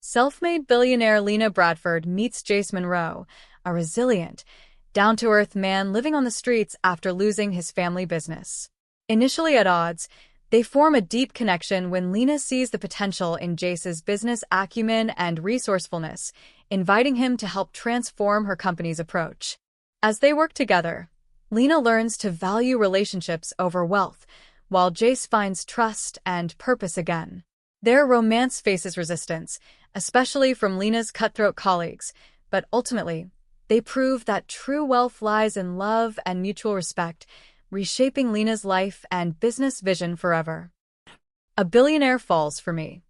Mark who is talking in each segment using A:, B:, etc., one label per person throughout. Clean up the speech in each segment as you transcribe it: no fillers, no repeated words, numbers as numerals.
A: Self-made billionaire Lena Bradford meets Jace Monroe, a resilient, down-to-earth man living on the streets after losing his family business. Initially at odds, they form a deep connection when Lena sees the potential in Jace's business acumen and resourcefulness, inviting him to help transform her company's approach. As they work together, Lena learns to value relationships over wealth, while Jace finds trust and purpose again. Their romance faces resistance, especially from Lena's cutthroat colleagues, but ultimately, they prove that true wealth lies in love and mutual respect, reshaping Lena's life and business vision forever. A billionaire falls for me.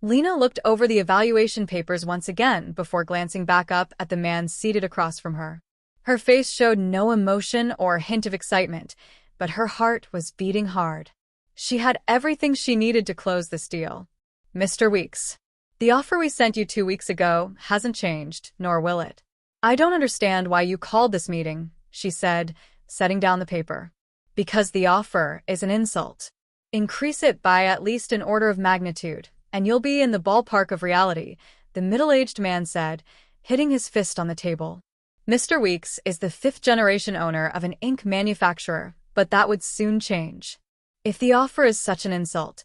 A: Lena looked over the evaluation papers once again before glancing back up at the man seated across from her. Her face showed no emotion or hint of excitement, but her heart was beating hard. She had everything she needed to close this deal. Mr. Weeks, the offer we sent you 2 weeks ago hasn't changed, nor will it. I don't understand why you called this meeting, she said, setting down the paper. Because the offer is an insult. Increase it by at least an order of magnitude, and you'll be in the ballpark of reality, the middle-aged man said, hitting his fist on the table. Mr. Weeks is the 5th-generation owner of an ink manufacturer, but that would soon change. If the offer is such an insult,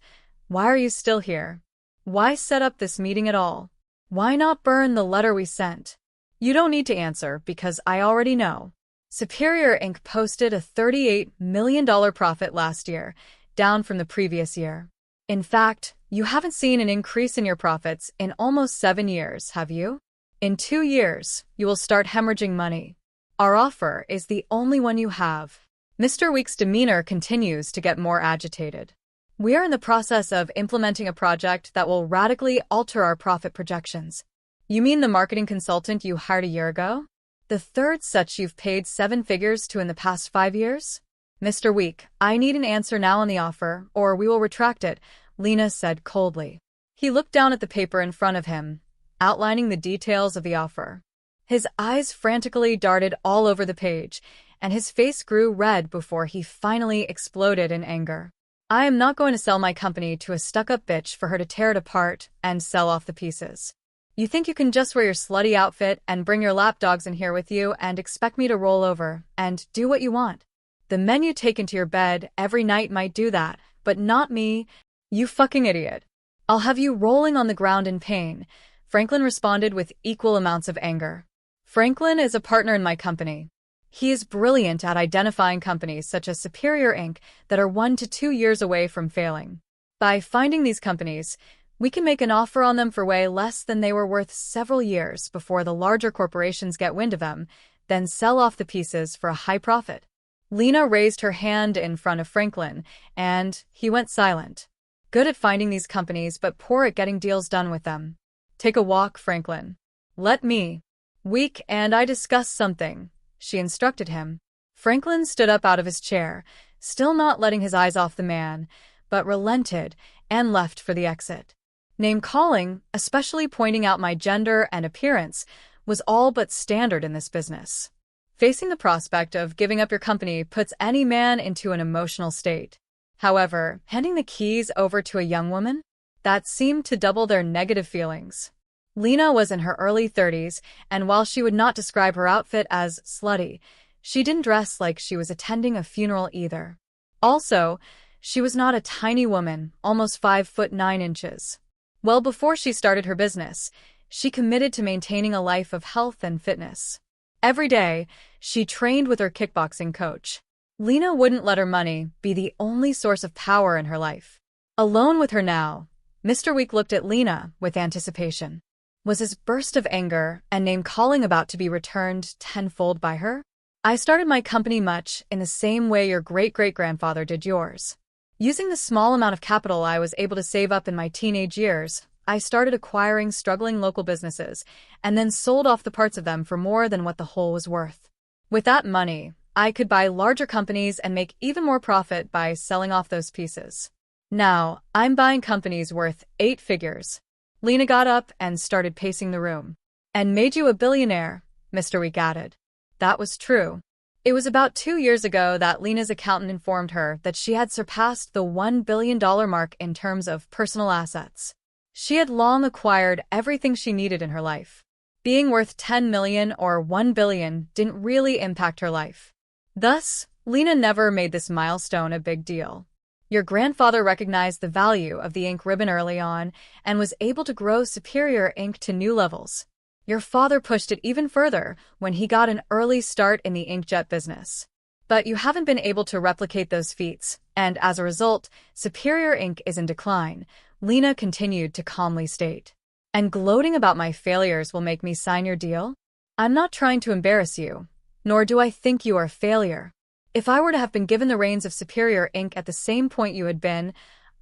A: why are you still here? Why set up this meeting at all? Why not burn the letter we sent? You don't need to answer because I already know. Superior Inc. posted a $38 million profit last year, down from the previous year. In fact, you haven't seen an increase in your profits in almost 7 years, have you? In 2 years, you will start hemorrhaging money. Our offer is the only one you have. Mr. Weeks' demeanor continues to get more agitated. We are in the process of implementing a project that will radically alter our profit projections. You mean the marketing consultant you hired a year ago? The third such you've paid 7 figures to in the past 5 years? Mr. Week, I need an answer now on the offer, or we will retract it, Lena said coldly. He looked down at the paper in front of him, outlining the details of the offer. His eyes frantically darted all over the page, and his face grew red before he finally exploded in anger. I am not going to sell my company to a stuck-up bitch for her to tear it apart and sell off the pieces. You think you can just wear your slutty outfit and bring your lapdogs in here with you and expect me to roll over and do what you want? The men you take into your bed every night might do that, but not me, you fucking idiot. I'll have you rolling on the ground in pain, Franklin responded with equal amounts of anger. Franklin is a partner in my company. He is brilliant at identifying companies such as Superior Inc. that are 1 to 2 years away from failing. By finding these companies, we can make an offer on them for way less than they were worth several years before the larger corporations get wind of them, then sell off the pieces for a high profit. Lena raised her hand in front of Franklin, and he went silent. Good at finding these companies, but poor at getting deals done with them. Take a walk, Franklin. Let me. Week and I discuss something, she instructed him. Franklin stood up out of his chair, still not letting his eyes off the man, but relented and left for the exit. Name-calling, especially pointing out my gender and appearance, was all but standard in this business. Facing the prospect of giving up your company puts any man into an emotional state. However, handing the keys over to a young woman? That seemed to double their negative feelings. Lena was in her early 30s, and while she would not describe her outfit as slutty, she didn't dress like she was attending a funeral either. Also, she was not a tiny woman, almost 5'9". Well before she started her business, she committed to maintaining a life of health and fitness. Every day, she trained with her kickboxing coach. Lena wouldn't let her money be the only source of power in her life. Alone with her now, Mr. Week looked at Lena with anticipation. Was his burst of anger and name-calling about to be returned tenfold by her? I started my company much in the same way your great-great-grandfather did yours. Using the small amount of capital I was able to save up in my teenage years, I started acquiring struggling local businesses and then sold off the parts of them for more than what the whole was worth. With that money, I could buy larger companies and make even more profit by selling off those pieces. Now, I'm buying companies worth 8 figures. Lena got up and started pacing the room. And made you a billionaire, Mr. Week added. That was true. It was about 2 years ago that Lena's accountant informed her that she had surpassed the $1 billion mark in terms of personal assets. She had long acquired everything she needed in her life. Being worth 10 million or 1 billion didn't really impact her life. Thus, Lena never made this milestone a big deal. Your grandfather recognized the value of the ink ribbon early on and was able to grow Superior Ink to new levels. Your father pushed it even further when he got an early start in the inkjet business. But you haven't been able to replicate those feats, and as a result, Superior Ink is in decline, Lena continued to calmly state. And gloating about my failures will make me sign your deal? I'm not trying to embarrass you, nor do I think you are a failure. If I were to have been given the reins of Superior Ink at the same point you had been,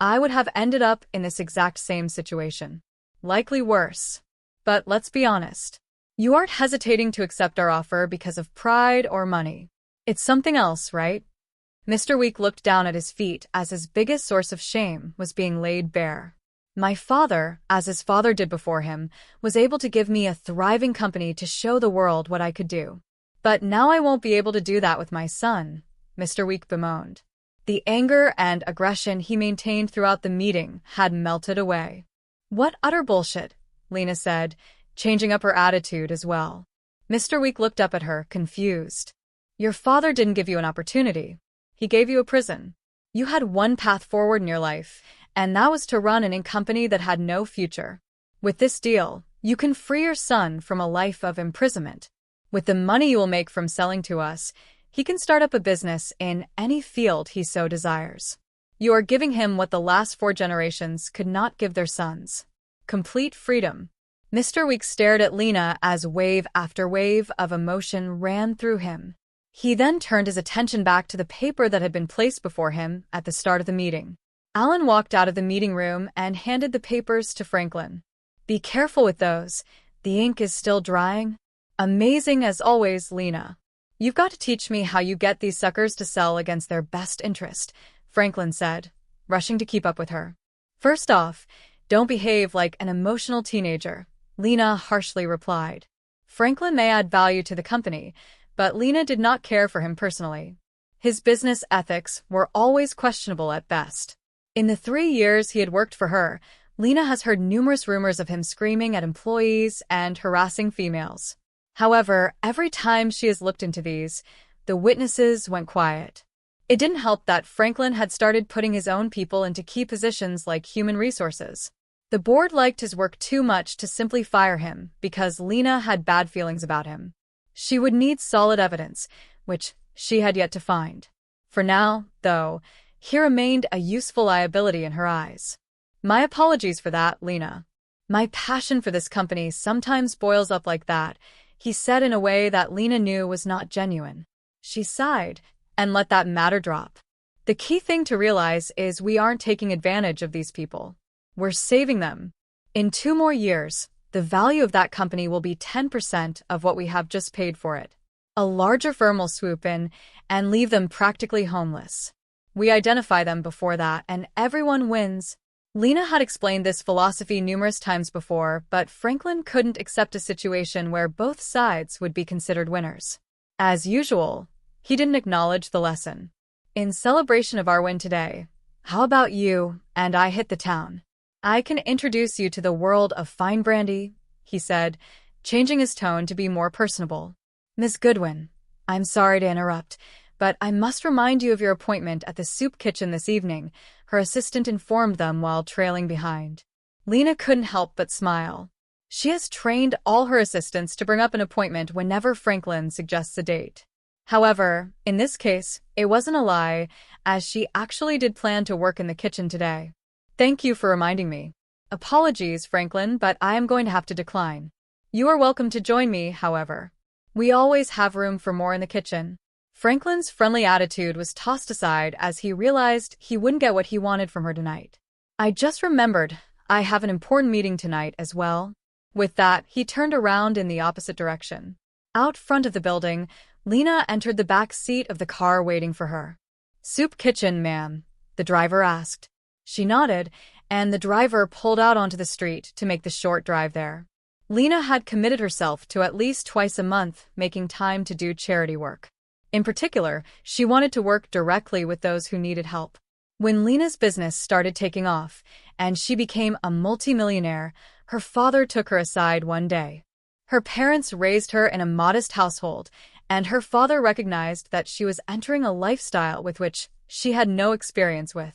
A: I would have ended up in this exact same situation. Likely worse. But let's be honest. You aren't hesitating to accept our offer because of pride or money. It's something else, right? Mr. Week looked down at his feet as his biggest source of shame was being laid bare. My father, as his father did before him, was able to give me a thriving company to show the world what I could do. But now I won't be able to do that with my son, Mr. Week bemoaned. The anger and aggression he maintained throughout the meeting had melted away. What utter bullshit, Lena said, changing up her attitude as well. Mr. Week looked up at her, confused. Your father didn't give you an opportunity. He gave you a prison. You had one path forward in your life, and that was to run an ink company that had no future. With this deal, you can free your son from a life of imprisonment. With the money you will make from selling to us, he can start up a business in any field he so desires. You are giving him what the last 4 generations could not give their sons. Complete freedom. Mr. Week stared at Lena as wave after wave of emotion ran through him. He then turned his attention back to the paper that had been placed before him at the start of the meeting. Alan walked out of the meeting room and handed the papers to Franklin. Be careful with those. The ink is still drying. Amazing as always, Lena. You've got to teach me how you get these suckers to sell against their best interest, Franklin said, rushing to keep up with her. First off, don't behave like an emotional teenager, Lena harshly replied. Franklin may add value to the company, but Lena did not care for him personally. His business ethics were always questionable at best. In the 3 years he had worked for her, Lena has heard numerous rumors of him screaming at employees and harassing females. However, every time she has looked into these, the witnesses went quiet. It didn't help that Franklin had started putting his own people into key positions like human resources. The board liked his work too much to simply fire him because Lena had bad feelings about him. She would need solid evidence, which she had yet to find. For now, though, he remained a useful liability in her eyes. My apologies for that, Lena. My passion for this company sometimes boils up like that, he said in a way that Lena knew was not genuine. She sighed and let that matter drop. The key thing to realize is we aren't taking advantage of these people. We're saving them. In 2 more years, the value of that company will be 10% of what we have just paid for it. A larger firm will swoop in and leave them practically homeless. We identify them before that, and everyone wins. Lena had explained this philosophy numerous times before, but Franklin couldn't accept a situation where both sides would be considered winners. As usual, he didn't acknowledge the lesson. In celebration of our win today, how about you and I hit the town? I can introduce you to the world of fine brandy, he said, changing his tone to be more personable. Miss Goodwin, I'm sorry to interrupt, but I must remind you of your appointment at the soup kitchen this evening, her assistant informed them while trailing behind. Lena couldn't help but smile. She has trained all her assistants to bring up an appointment whenever Franklin suggests a date. However, in this case, it wasn't a lie, as she actually did plan to work in the kitchen today. Thank you for reminding me. Apologies, Franklin, but I am going to have to decline. You are welcome to join me, however. We always have room for more in the kitchen. Franklin's friendly attitude was tossed aside as he realized he wouldn't get what he wanted from her tonight. I just remembered, I have an important meeting tonight as well. With that, he turned around in the opposite direction. Out front of the building, Lena entered the back seat of the car waiting for her. Soup kitchen, ma'am, the driver asked. She nodded, and the driver pulled out onto the street to make the short drive there. Lena had committed herself to at least twice a month making time to do charity work. In particular, she wanted to work directly with those who needed help. When Lena's business started taking off, and she became a multimillionaire, her father took her aside one day. Her parents raised her in a modest household, and her father recognized that she was entering a lifestyle with which she had no experience with.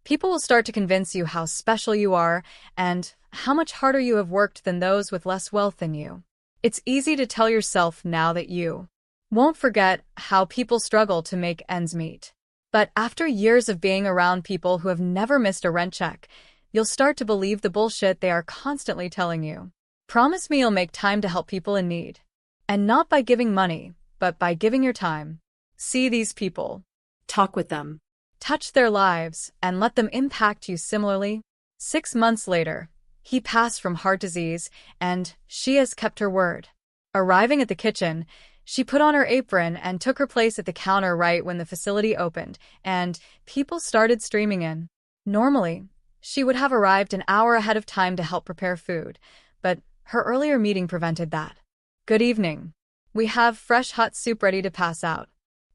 A: People will start to convince you how special you are and how much harder you have worked than those with less wealth than you. It's easy to tell yourself now that you won't forget how people struggle to make ends meet. But after years of being around people who have never missed a rent check, you'll start to believe the bullshit they are constantly telling you. Promise me you'll make time to help people in need. And not by giving money, but by giving your time. See these people.
B: Talk with them.
A: Touch their lives and let them impact you similarly. 6 months later, he passed from heart disease, and she has kept her word. Arriving at the kitchen, she put on her apron and took her place at the counter right when the facility opened, and people started streaming in. Normally, she would have arrived an hour ahead of time to help prepare food, but her earlier meeting prevented that. Good evening. We have fresh hot soup ready to pass out.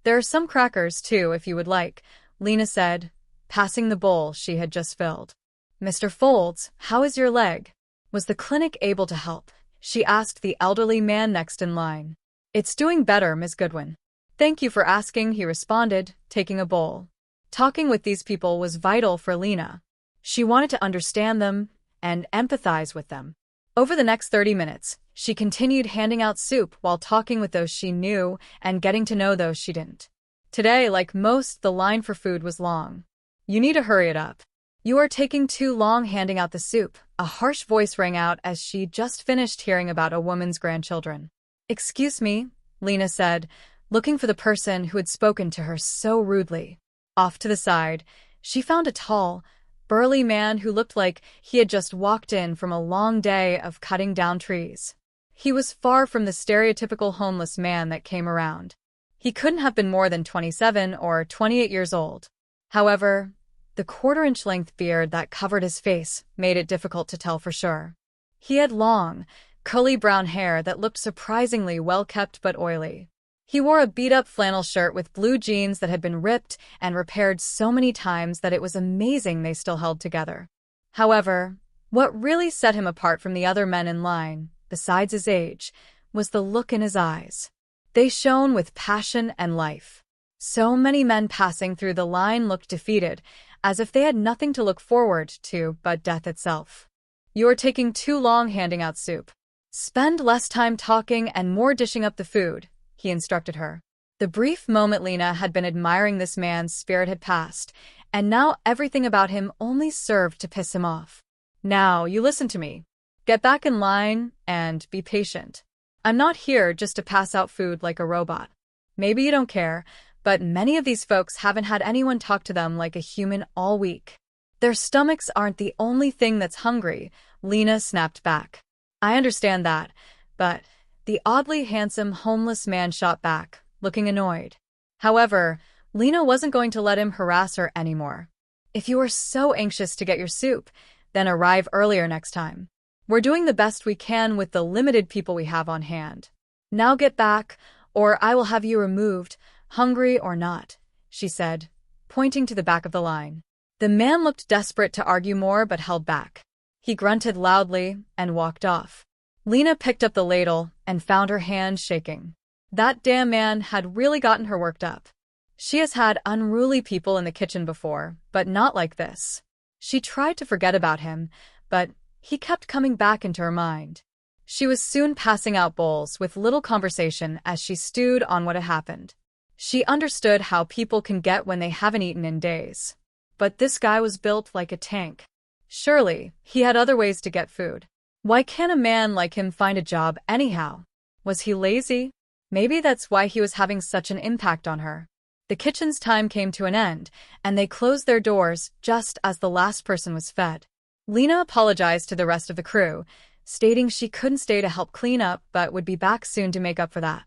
A: There are some crackers, too, if you would like, Lena said, passing the bowl she had just filled. Mr. Folds, how is your leg? Was the clinic able to help? She asked the elderly man next in line. It's doing better, Miss Goodwin. Thank you for asking, he responded, taking a bowl. Talking with these people was vital for Lena. She wanted to understand them and empathize with them. Over the next 30 minutes, she continued handing out soup while talking with those she knew and getting to know those she didn't. Today, like most, the line for food was long. You need to hurry it up. You are taking too long handing out the soup, a harsh voice rang out as she just finished hearing about a woman's grandchildren. Excuse me, Lena said, looking for the person who had spoken to her so rudely. Off to the side, she found a tall, burly man who looked like he had just walked in from a long day of cutting down trees. He was far from the stereotypical homeless man that came around. He couldn't have been more than 27 or 28 years old. However, the quarter-inch length beard that covered his face made it difficult to tell for sure. He had long, curly brown hair that looked surprisingly well-kept but oily. He wore a beat-up flannel shirt with blue jeans that had been ripped and repaired so many times that it was amazing they still held together. However, what really set him apart from the other men in line, besides his age, was the look in his eyes. They shone with passion and life. So many men passing through the line looked defeated, as if they had nothing to look forward to but death itself. You are taking too long handing out soup. Spend less time talking and more dishing up the food, he instructed her. The brief moment Lena had been admiring this man's spirit had passed, and now everything about him only served to piss him off. Now, you listen to me. Get back in line and be patient. I'm not here just to pass out food like a robot. Maybe you don't care, but many of these folks haven't had anyone talk to them like a human all week. Their stomachs aren't the only thing that's hungry, Lena snapped back. I understand that, but the oddly handsome homeless man shot back, looking annoyed. However, Lena wasn't going to let him harass her anymore. If you are so anxious to get your soup, then arrive earlier next time. We're doing the best we can with the limited people we have on hand. Now get back, or I will have you removed, hungry or not, she said, pointing to the back of the line. The man looked desperate to argue more but held back. He grunted loudly and walked off. Lena picked up the ladle and found her hand shaking. That damn man had really gotten her worked up. She has had unruly people in the kitchen before, but not like this. She tried to forget about him, but he kept coming back into her mind. She was soon passing out bowls with little conversation as she stewed on what had happened. She understood how people can get when they haven't eaten in days. But this guy was built like a tank. Surely, he had other ways to get food. Why can't a man like him find a job anyhow? Was he lazy? Maybe that's why he was having such an impact on her. The kitchen's time came to an end, and they closed their doors just as the last person was fed. Lena apologized to the rest of the crew, stating she couldn't stay to help clean up but would be back soon to make up for that.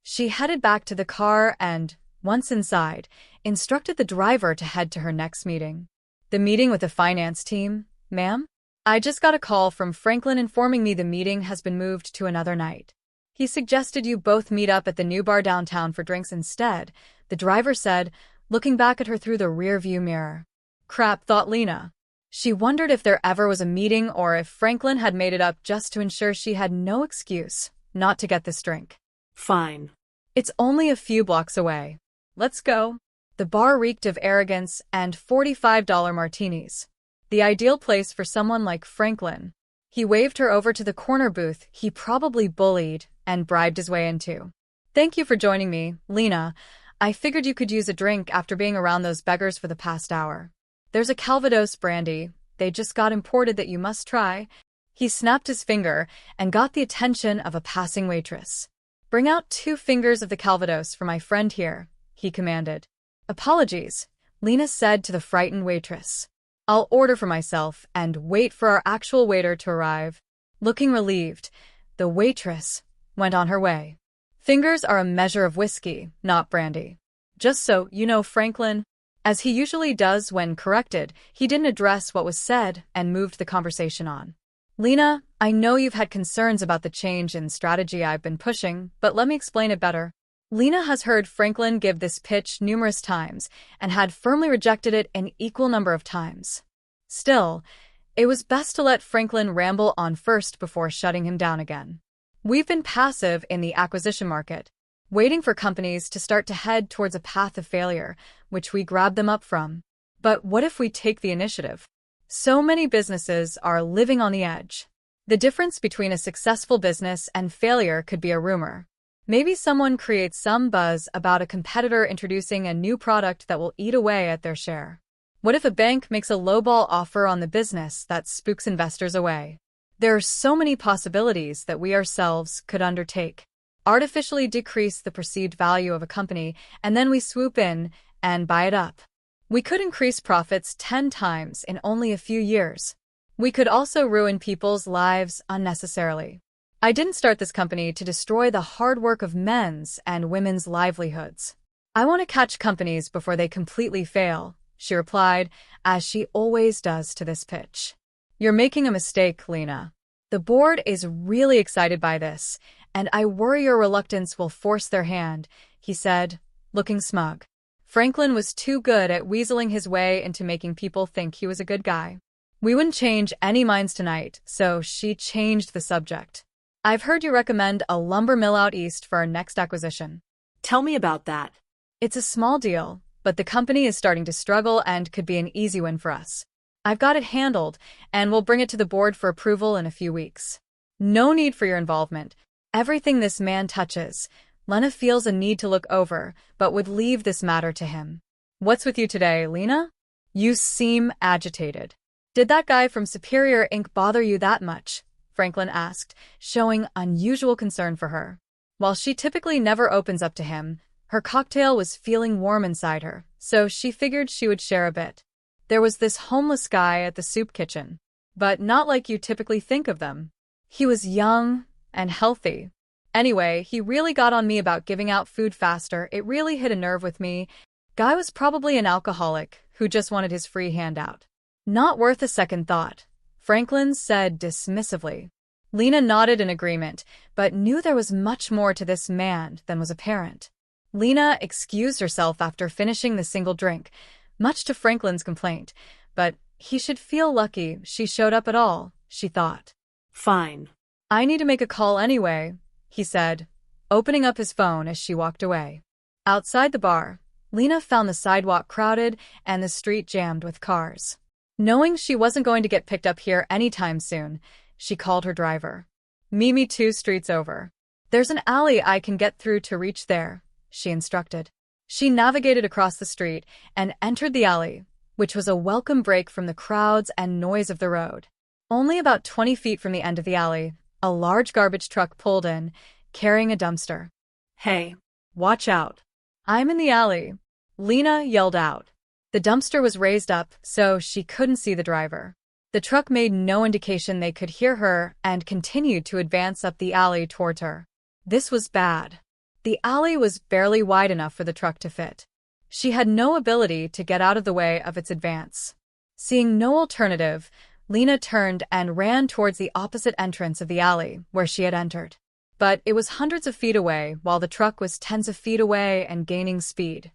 A: She headed back to the car and, once inside, instructed the driver to head to her next meeting. The meeting with the finance team, ma'am? I just got a call from Franklin informing me the meeting has been moved to another night. He suggested you both meet up at the new bar downtown for drinks instead, the driver said, looking back at her through the rear-view mirror. Crap, thought Lena. She wondered if there ever was a meeting or if Franklin had made it up just to ensure she had no excuse not to get this drink.
B: Fine.
A: It's only a few blocks away. Let's go. The bar reeked of arrogance and $45 martinis. The ideal place for someone like Franklin. He waved her over to the corner booth he probably bullied and bribed his way into. Thank you for joining me, Lena. I figured you could use a drink after being around those beggars for the past hour. There's a Calvados brandy. They just got imported that you must try. He snapped his finger and got the attention of a passing waitress. Bring out 2 fingers of the Calvados for my friend here, he commanded. Apologies, Lena said to the frightened waitress. I'll order for myself and wait for our actual waiter to arrive. Looking relieved, the waitress went on her way. Fingers are a measure of whiskey, not brandy. Just so you know, Franklin. As he usually does when corrected, he didn't address what was said and moved the conversation on. Lena, I know you've had concerns about the change in strategy I've been pushing, but let me explain it better. Lena has heard Franklin give this pitch numerous times and had firmly rejected it an equal number of times. Still, it was best to let Franklin ramble on first before shutting him down again. We've been passive in the acquisition market, waiting for companies to start to head towards a path of failure, which we grab them up from. But what if we take the initiative? So many businesses are living on the edge. The difference between a successful business and failure could be a rumor. Maybe someone creates some buzz about a competitor introducing a new product that will eat away at their share. What if a bank makes a lowball offer on the business that spooks investors away? There are so many possibilities that we ourselves could undertake. Artificially decrease the perceived value of a company, and then we swoop in and buy it up. We could increase profits 10 times in only a few years. We could also ruin people's lives unnecessarily. I didn't start this company to destroy the hard work of men's and women's livelihoods. I want to catch companies before they completely fail, she replied, as she always does to this pitch. You're making a mistake, Lena. The board is really excited by this, and I worry your reluctance will force their hand, he said, looking smug. Franklin was too good at weaseling his way into making people think he was a good guy. We wouldn't change any minds tonight, so she changed the subject. I've heard you recommend a lumber mill out east for our next acquisition.
B: Tell me about that.
A: It's a small deal, but the company is starting to struggle and could be an easy win for us. I've got it handled, and we'll bring it to the board for approval in a few weeks. No need for your involvement. Everything this man touches, Lena feels a need to look over, but would leave this matter to him. What's with you today, Lena? You seem agitated. Did that guy from Superior Inc. bother you that much? Franklin asked, showing unusual concern for her. While she typically never opens up to him, her cocktail was feeling warm inside her, so she figured she would share a bit. There was this homeless guy at the soup kitchen, but not like you typically think of them. He was young and healthy. Anyway, he really got on me about giving out food faster. It really hit a nerve with me. Guy was probably an alcoholic who just wanted his free handout. Not worth a second thought, Franklin said dismissively. Lena nodded in agreement, but knew there was much more to this man than was apparent. Lena excused herself after finishing the single drink, much to Franklin's complaint, but he should feel lucky she showed up at all, she thought.
B: Fine.
A: I need to make a call anyway, he said, opening up his phone as she walked away. Outside the bar, Lena found the sidewalk crowded and the street jammed with cars. Knowing she wasn't going to get picked up here anytime soon, she called her driver. Meet me 2 streets over. There's an alley I can get through to reach there, she instructed. She navigated across the street and entered the alley, which was a welcome break from the crowds and noise of the road. Only about 20 feet from the end of the alley, a large garbage truck pulled in, carrying a dumpster.
B: Hey,
A: watch out. I'm in the alley, Lena yelled out. The dumpster was raised up, so she couldn't see the driver. The truck made no indication they could hear her and continued to advance up the alley towards her. This was bad. The alley was barely wide enough for the truck to fit. She had no ability to get out of the way of its advance. Seeing no alternative, Lena turned and ran towards the opposite entrance of the alley where she had entered. But it was hundreds of feet away while the truck was tens of feet away and gaining speed.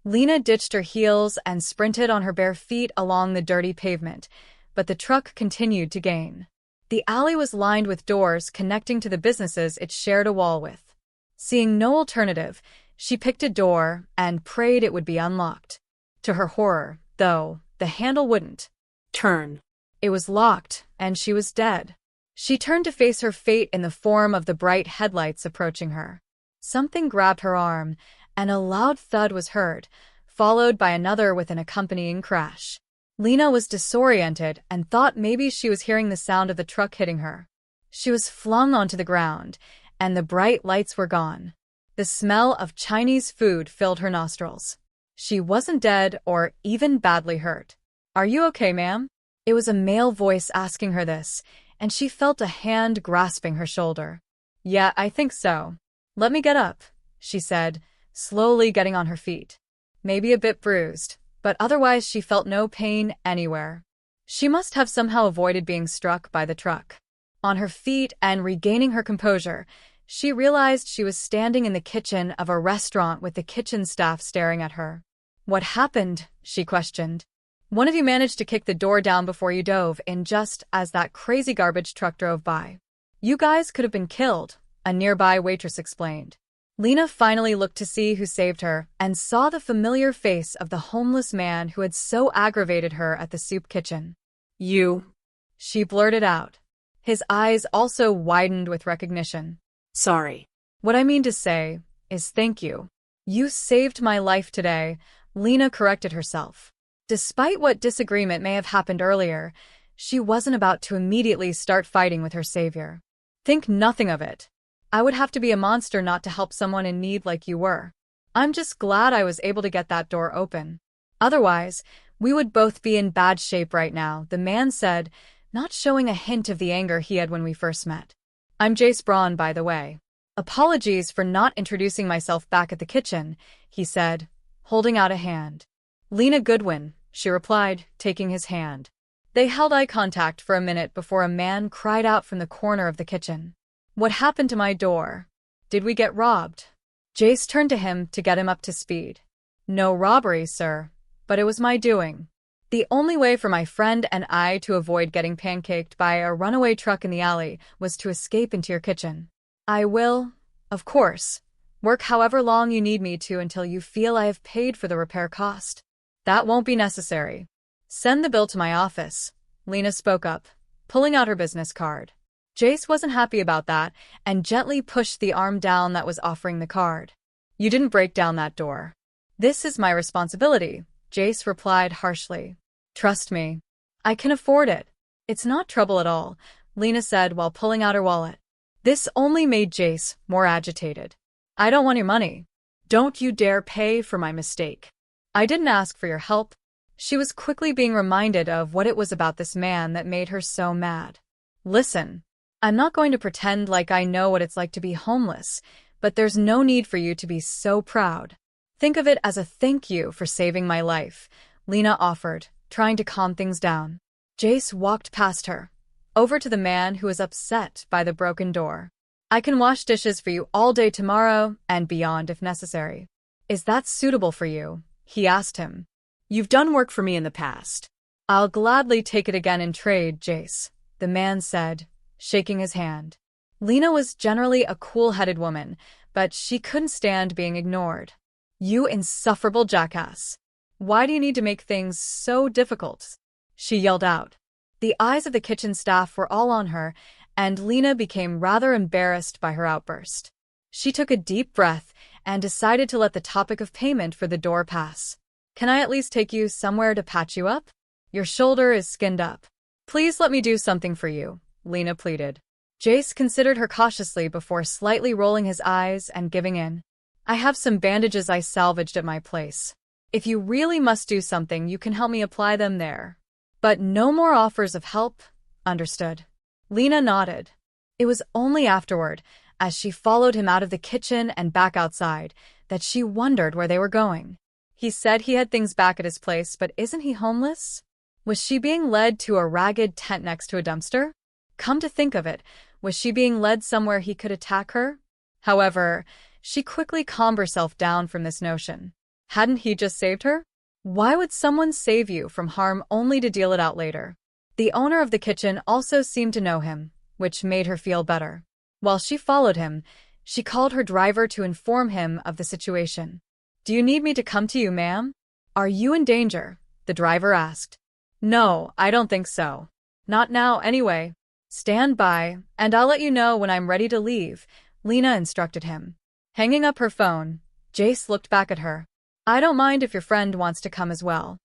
A: Lena ditched her heels and sprinted on her bare feet along the dirty pavement, but the truck continued to gain. The alley was lined with doors connecting to the businesses it shared a wall with. Seeing no alternative, she picked a door and prayed it would be unlocked. To her horror, though, the handle wouldn't
B: Turn.
A: It was locked, and she was dead. She turned to face her fate in the form of the bright headlights approaching her. Something grabbed her arm, and a loud thud was heard, followed by another with an accompanying crash. Lena was disoriented and thought maybe she was hearing the sound of the truck hitting her. She was flung onto the ground, and the bright lights were gone. The smell of Chinese food filled her nostrils. She wasn't dead or even badly hurt. "Are you okay, ma'am?" It was a male voice asking her this, and she felt a hand grasping her shoulder. "Yeah, I think so. Let me get up," she said, slowly getting on her feet. Maybe a bit bruised, but otherwise she felt no pain anywhere. She must have somehow avoided being struck by the truck. On her feet and regaining her composure, she realized she was standing in the kitchen of a restaurant with the kitchen staff staring at her. "What happened?" she questioned. "One of you managed to kick the door down before you dove in just as that crazy garbage truck drove by. You guys could have been killed," a nearby waitress explained. Lena finally looked to see who saved her and saw the familiar face of the homeless man who had so aggravated her at the soup kitchen.
B: You.
A: She blurted out. His eyes also widened with recognition.
B: Sorry.
A: "What I mean to say is thank you. You saved my life today," Lena corrected herself. Despite what disagreement may have happened earlier, she wasn't about to immediately start fighting with her savior. "Think nothing of it. I would have to be a monster not to help someone in need like you were. I'm just glad I was able to get that door open. Otherwise, we would both be in bad shape right now," the man said, not showing a hint of the anger he had when we first met. "I'm Jace Braun, by the way. Apologies for not introducing myself back at the kitchen," he said, holding out a hand. "Lena Goodwin," she replied, taking his hand. They held eye contact for a minute before a man cried out from the corner of the kitchen. "What happened to my door? Did we get robbed?" Jace turned to him to get him up to speed. "No robbery, sir, but it was my doing. The only way for my friend and I to avoid getting pancaked by a runaway truck in the alley was to escape into your kitchen. I will, of course, work however long you need me to until you feel I have paid for the repair cost." "That won't be necessary. Send the bill to my office," Lena spoke up, pulling out her business card. Jace wasn't happy about that and gently pushed the arm down that was offering the card. "You didn't break down that door." "This is my responsibility," Jace replied harshly. "Trust me. I can afford it." "It's not trouble at all," Lena said while pulling out her wallet. This only made Jace more agitated. "I don't want your money. Don't you dare pay for my mistake. I didn't ask for your help." She was quickly being reminded of what it was about this man that made her so mad. "Listen, I'm not going to pretend like I know what it's like to be homeless, but there's no need for you to be so proud. Think of it as a thank you for saving my life," Lena offered, trying to calm things down. Jace walked past her, over to the man who was upset by the broken door. "I can wash dishes for you all day tomorrow and beyond if necessary. Is that suitable for you?" he asked him.
B: You've done work for me in the past.
A: "I'll gladly take it again in trade, Jace," the man said, shaking his hand. Lena was generally a cool-headed woman, but she couldn't stand being ignored. "You insufferable jackass. Why do you need to make things so difficult?" she yelled out. The eyes of the kitchen staff were all on her, and Lena became rather embarrassed by her outburst. She took a deep breath and decided to let the topic of payment for the door pass. "Can I at least take you somewhere to patch you up? Your shoulder is skinned up." "Please let me do something for you," Lena pleaded. Jace considered her cautiously before slightly rolling his eyes and giving in. "I have some bandages I salvaged at my place. If you really must do something, you can help me apply them there. But no more offers of help, understood?" Lena nodded. It was only afterward, as she followed him out of the kitchen and back outside, that she wondered where they were going. He said he had things back at his place, but isn't he homeless? Was she being led to a ragged tent next to a dumpster? Come to think of it, was she being led somewhere he could attack her? However, she quickly calmed herself down from this notion. Hadn't he just saved her? Why would someone save you from harm only to deal it out later? The owner of the kitchen also seemed to know him, which made her feel better. While she followed him, she called her driver to inform him of the situation. "Do you need me to come to you, ma'am? Are you in danger?" the driver asked. "No, I don't think so. Not now, anyway. Stand by, and I'll let you know when I'm ready to leave," Lena instructed him. Hanging up her phone, Jace looked back at her. "I don't mind if your friend wants to come as well.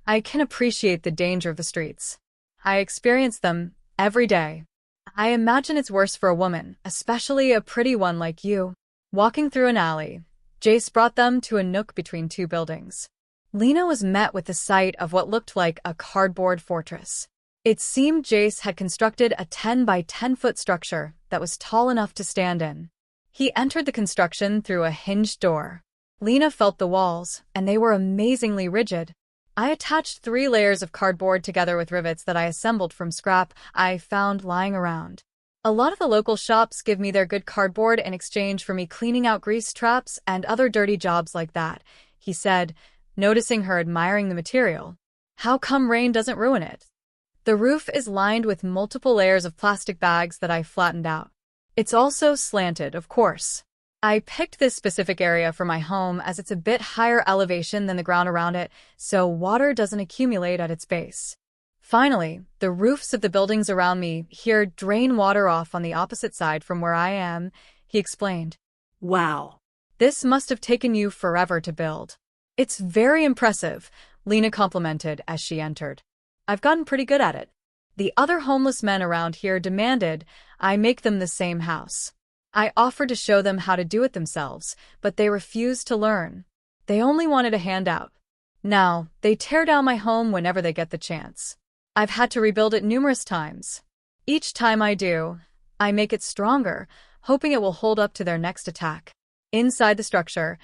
A: I can appreciate the danger of the streets. I experience them every day. I imagine it's worse for a woman, especially a pretty one like you." Walking through an alley, Jace brought them to a nook between two buildings. Lena was met with the sight of what looked like a cardboard fortress. It seemed Jace had constructed a 10 by 10-foot structure that was tall enough to stand in. He entered the construction through a hinged door. Lena felt the walls, and they were amazingly rigid. "I attached 3 layers of cardboard together with rivets that I assembled from scrap I found lying around. A lot of the local shops give me their good cardboard in exchange for me cleaning out grease traps and other dirty jobs like that," he said, noticing her admiring the material. "How come rain doesn't ruin it?" "The roof is lined with multiple layers of plastic bags that I flattened out. It's also slanted, of course. I picked this specific area for my home as it's a bit higher elevation than the ground around it, so water doesn't accumulate at its base. Finally, the roofs of the buildings around me here drain water off on the opposite side from where I am," he explained.
B: Wow.
A: "This must have taken you forever to build." "It's very impressive," Lena complimented as she entered. "I've gotten pretty good at it. The other homeless men around here demanded I make them the same house. I offered to show them how to do it themselves, but they refused to learn. They only wanted a handout. Now, they tear down my home whenever they get the chance. I've had to rebuild it numerous times. Each time I do, I make it stronger, hoping it will hold up to their next attack." Inside the structure,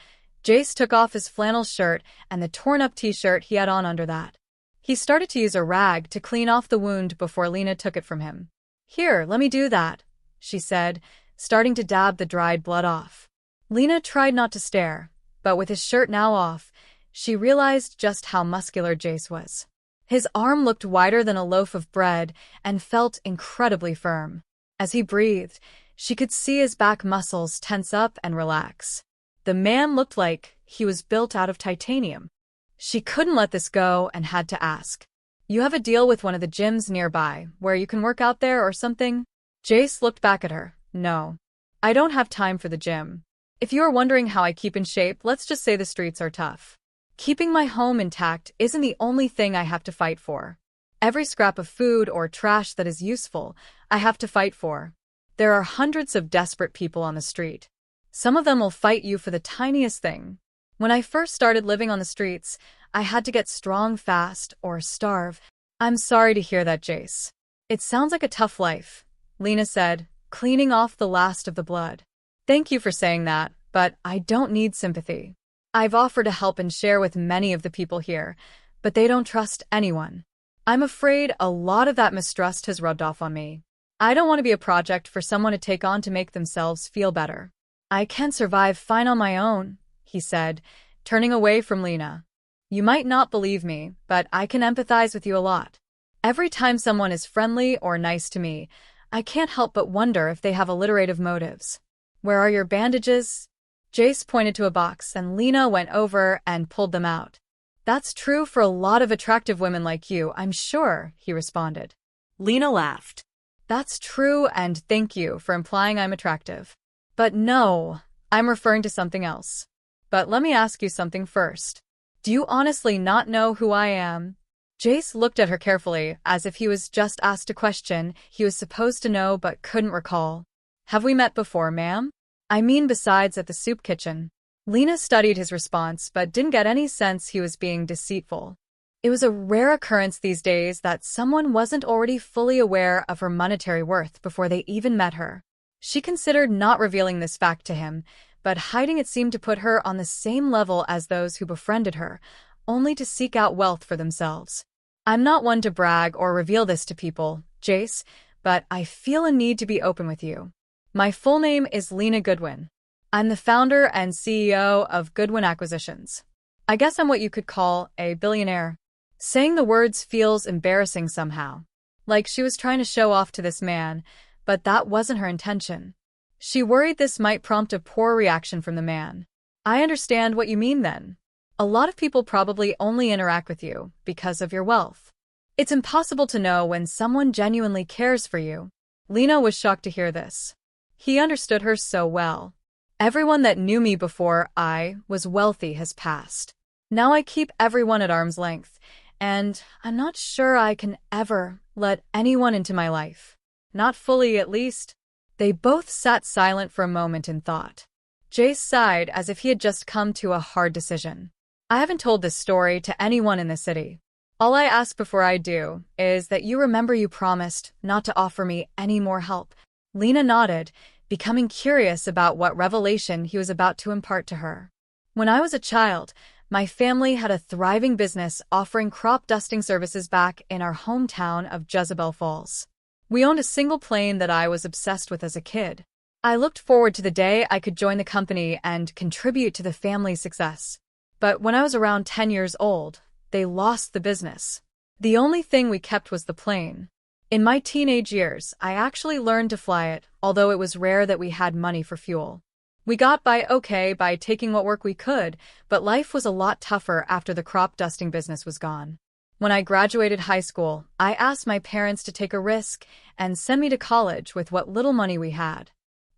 A: Jace took off his flannel shirt and the torn-up t-shirt he had on under that. He started to use a rag to clean off the wound before Lena took it from him. "Here, let me do that," she said, starting to dab the dried blood off. Lena tried not to stare, but with his shirt now off, she realized just how muscular Jace was. His arm looked wider than a loaf of bread and felt incredibly firm. As he breathed, she could see his back muscles tense up and relax. The man looked like he was built out of titanium. She couldn't let this go and had to ask, "You have a deal with one of the gyms nearby where you can work out there or something?" Jace looked back at her. "No. I don't have time for the gym. If you are wondering how I keep in shape, let's just say the streets are tough. Keeping my home intact isn't the only thing I have to fight for. Every scrap of food or trash that is useful, I have to fight for. There are hundreds of desperate people on the street. Some of them will fight you for the tiniest thing. When I first started living on the streets, I had to get strong fast or starve." "I'm sorry to hear that, Jace. It sounds like a tough life," Lena said, cleaning off the last of the blood. "Thank you for saying that, but I don't need sympathy. I've offered to help and share with many of the people here, but they don't trust anyone. I'm afraid a lot of that mistrust has rubbed off on me. I don't want to be a project for someone to take on to make themselves feel better. I can survive fine on my own," he said, turning away from Lena. "You might not believe me, but I can empathize with you a lot. Every time someone is friendly or nice to me, I can't help but wonder if they have alliterative motives. Where are your bandages?" Jace pointed to a box and Lena went over and pulled them out. "That's true for a lot of attractive women like you, I'm sure," he responded.
B: Lena laughed.
A: "That's true, and thank you for implying I'm attractive. But no, I'm referring to something else. But let me ask you something first. Do you honestly not know who I am?" Jace looked at her carefully, as if he was just asked a question he was supposed to know but couldn't recall. "Have we met before, ma'am? I mean besides at the soup kitchen." Lena studied his response but didn't get any sense he was being deceitful. It was a rare occurrence these days that someone wasn't already fully aware of her monetary worth before they even met her. She considered not revealing this fact to him, but hiding it seemed to put her on the same level as those who befriended her, only to seek out wealth for themselves. "I'm not one to brag or reveal this to people, Jace, but I feel a need to be open with you. My full name is Lena Goodwin. I'm the founder and CEO of Goodwin Acquisitions. I guess I'm what you could call a billionaire. Saying the words feels embarrassing somehow. Like she was trying to show off to this man, but that wasn't her intention. She worried this might prompt a poor reaction from the man. I understand what you mean then. A lot of people probably only interact with you because of your wealth. It's impossible to know when someone genuinely cares for you. Lena was shocked to hear this. He understood her so well. Everyone that knew me before I was wealthy has passed. Now I keep everyone at arm's length, and I'm not sure I can ever let anyone into my life. Not fully, at least. They both sat silent for a moment in thought. Jace sighed as if he had just come to a hard decision. I haven't told this story to anyone in the city. All I ask before I do is that you remember you promised not to offer me any more help. Lena nodded, becoming curious about what revelation he was about to impart to her. When I was a child, my family had a thriving business offering crop dusting services back in our hometown of Jezebel Falls. We owned a single plane that I was obsessed with as a kid. I looked forward to the day I could join the company and contribute to the family's success. But when I was around 10 years old, they lost the business. The only thing we kept was the plane. In my teenage years, I actually learned to fly it, although it was rare that we had money for fuel. We got by okay by taking what work we could, but life was a lot tougher after the crop dusting business was gone. When I graduated high school, I asked my parents to take a risk and send me to college with what little money we had.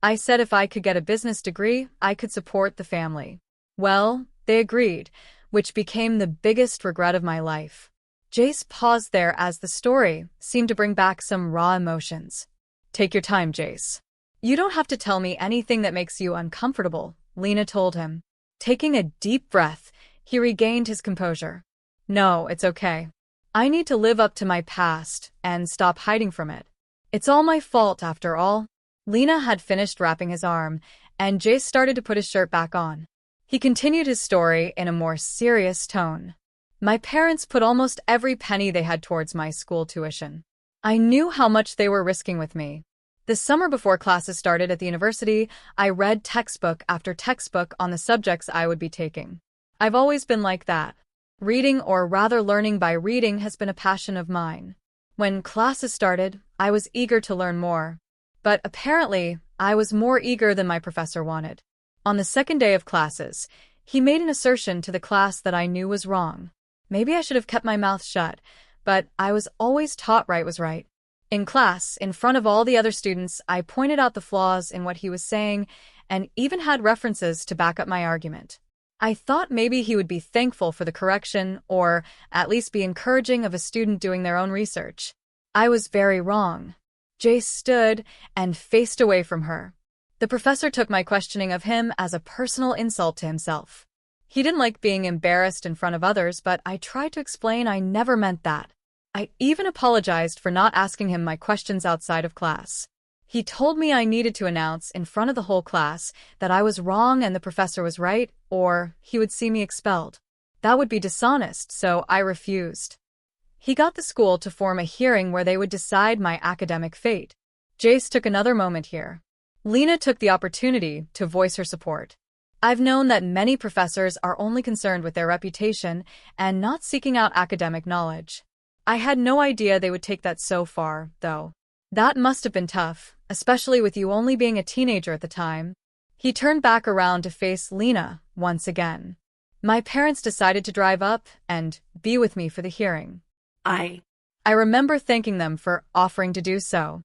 A: I said if I could get a business degree, I could support the family. Well, they agreed, which became the biggest regret of my life. Jace paused there as the story seemed to bring back some raw emotions. Take your time, Jace. You don't have to tell me anything that makes you uncomfortable, Lena told him. Taking a deep breath, he regained his composure. No, it's okay. I need to live up to my past and stop hiding from it. It's all my fault, after all. Lena had finished wrapping his arm, and Jace started to put his shirt back on. He continued his story in a more serious tone. My parents put almost every penny they had towards my school tuition. I knew how much they were risking with me. The summer before classes started at the university, I read textbook after textbook on the subjects I would be taking. I've always been like that. Reading, or rather learning by reading, has been a passion of mine. When classes started, I was eager to learn more. But apparently, I was more eager than my professor wanted. On the second day of classes, he made an assertion to the class that I knew was wrong. Maybe I should have kept my mouth shut, but I was always taught right was right. In class, in front of all the other students, I pointed out the flaws in what he was saying and even had references to back up my argument. I thought maybe he would be thankful for the correction or at least be encouraging of a student doing their own research. I was very wrong. Jace stood and faced away from her. The professor took my questioning of him as a personal insult to himself. He didn't like being embarrassed in front of others, but I tried to explain I never meant that. I even apologized for not asking him my questions outside of class. He told me I needed to announce in front of the whole class that I was wrong and the professor was right, or he would see me expelled. That would be dishonest, so I refused. He got the school to form a hearing where they would decide my academic fate. Jace took another moment here. Lena took the opportunity to voice her support. I've known that many professors are only concerned with their reputation and not seeking out academic knowledge. I had no idea they would take that so far, though. That must have been tough, especially with you only being a teenager at the time. He turned back around to face Lena once again. My parents decided to drive up and be with me for the hearing. I remember thanking them for offering to do so.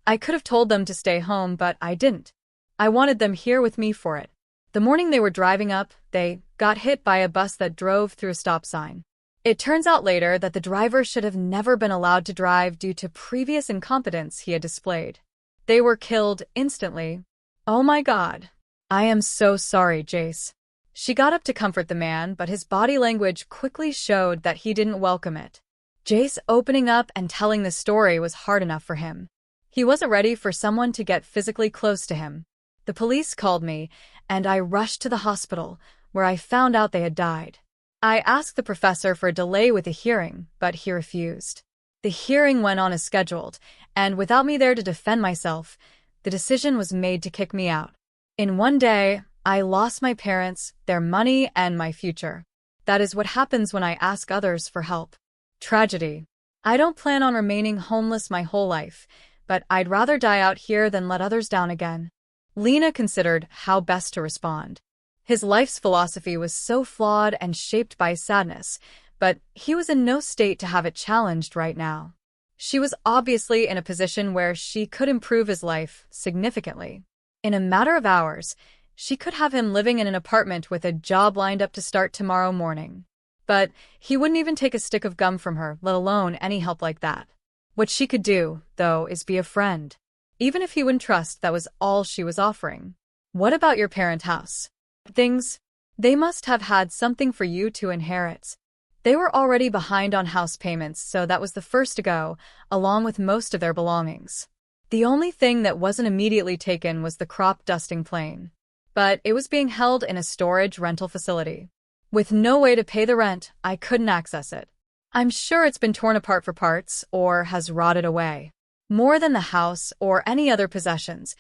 A: I could have told them to stay home, but I didn't. I wanted them here with me for it. The morning they were driving up, they got hit by a bus that drove through a stop sign. It turns out later that the driver should have never been allowed to drive due to previous incompetence he had displayed. They were killed instantly. Oh my God. I am so sorry, Jace. She got up to comfort the man, but his body language quickly showed that he didn't welcome it. Jace opening up and telling the story was hard enough for him. He wasn't ready for someone to get physically close to him. The police called me, and I rushed to the hospital, where I found out they had died. I asked the professor for a delay with the hearing, but he refused. The hearing went on as scheduled, and without me there to defend myself, the decision was made to kick me out. In one day, I lost my parents, their money, and my future. That is what happens when I ask others for help. Tragedy. I don't plan on remaining homeless my whole life, but I'd rather die out here than let others down again. Lena considered how best to respond. His life's philosophy was so flawed and shaped by sadness, but he was in no state to have it challenged right now. She was obviously in a position where she could improve his life significantly. In a matter of hours, she could have him living in an apartment with a job lined up to start tomorrow morning. But he wouldn't even take a stick of gum from her, let alone any help like that. What she could do, though, is be a friend. Even if he wouldn't trust that was all she was offering. What about your parent house? Things. They must have had something for you to inherit. They were already behind on house payments, so that was the first to go, along with most of their belongings. The only thing that wasn't immediately taken was the crop dusting plane. But it was being held in a storage rental facility. With no way to pay the rent, I couldn't access it. I'm sure it's been torn apart for parts or has rotted away. More than the house or any other possessions,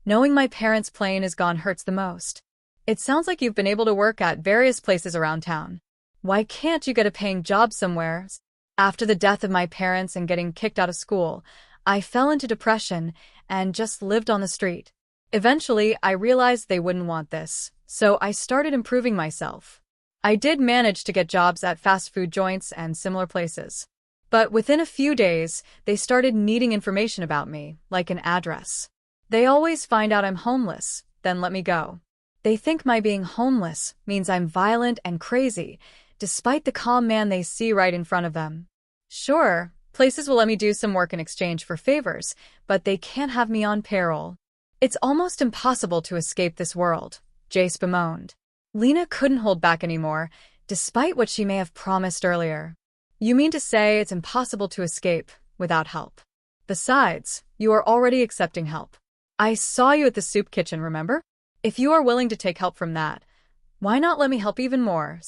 A: knowing my parents' plane is gone hurts the most. It sounds like you've been able to work at various places around town. Why can't you get a paying job somewhere? After the death of my parents and getting kicked out of school, I fell into depression and just lived on the street. Eventually, I realized they wouldn't want this, so I started improving myself. I did manage to get jobs at fast food joints and similar places. But within a few days, they started needing information about me, like an address. They always find out I'm homeless, then let me go. They think my being homeless means I'm violent and crazy, despite the calm man they see right in front of them. Sure, places will let me do some work in exchange for favors, but they can't have me on payroll. It's almost impossible to escape this world, Jace bemoaned. Lena couldn't hold back anymore, despite what she may have promised earlier. You mean to say it's impossible to escape without help? Besides, you are already accepting help. I saw you at the soup kitchen, remember? If you are willing to take help from that, why not let me help even more?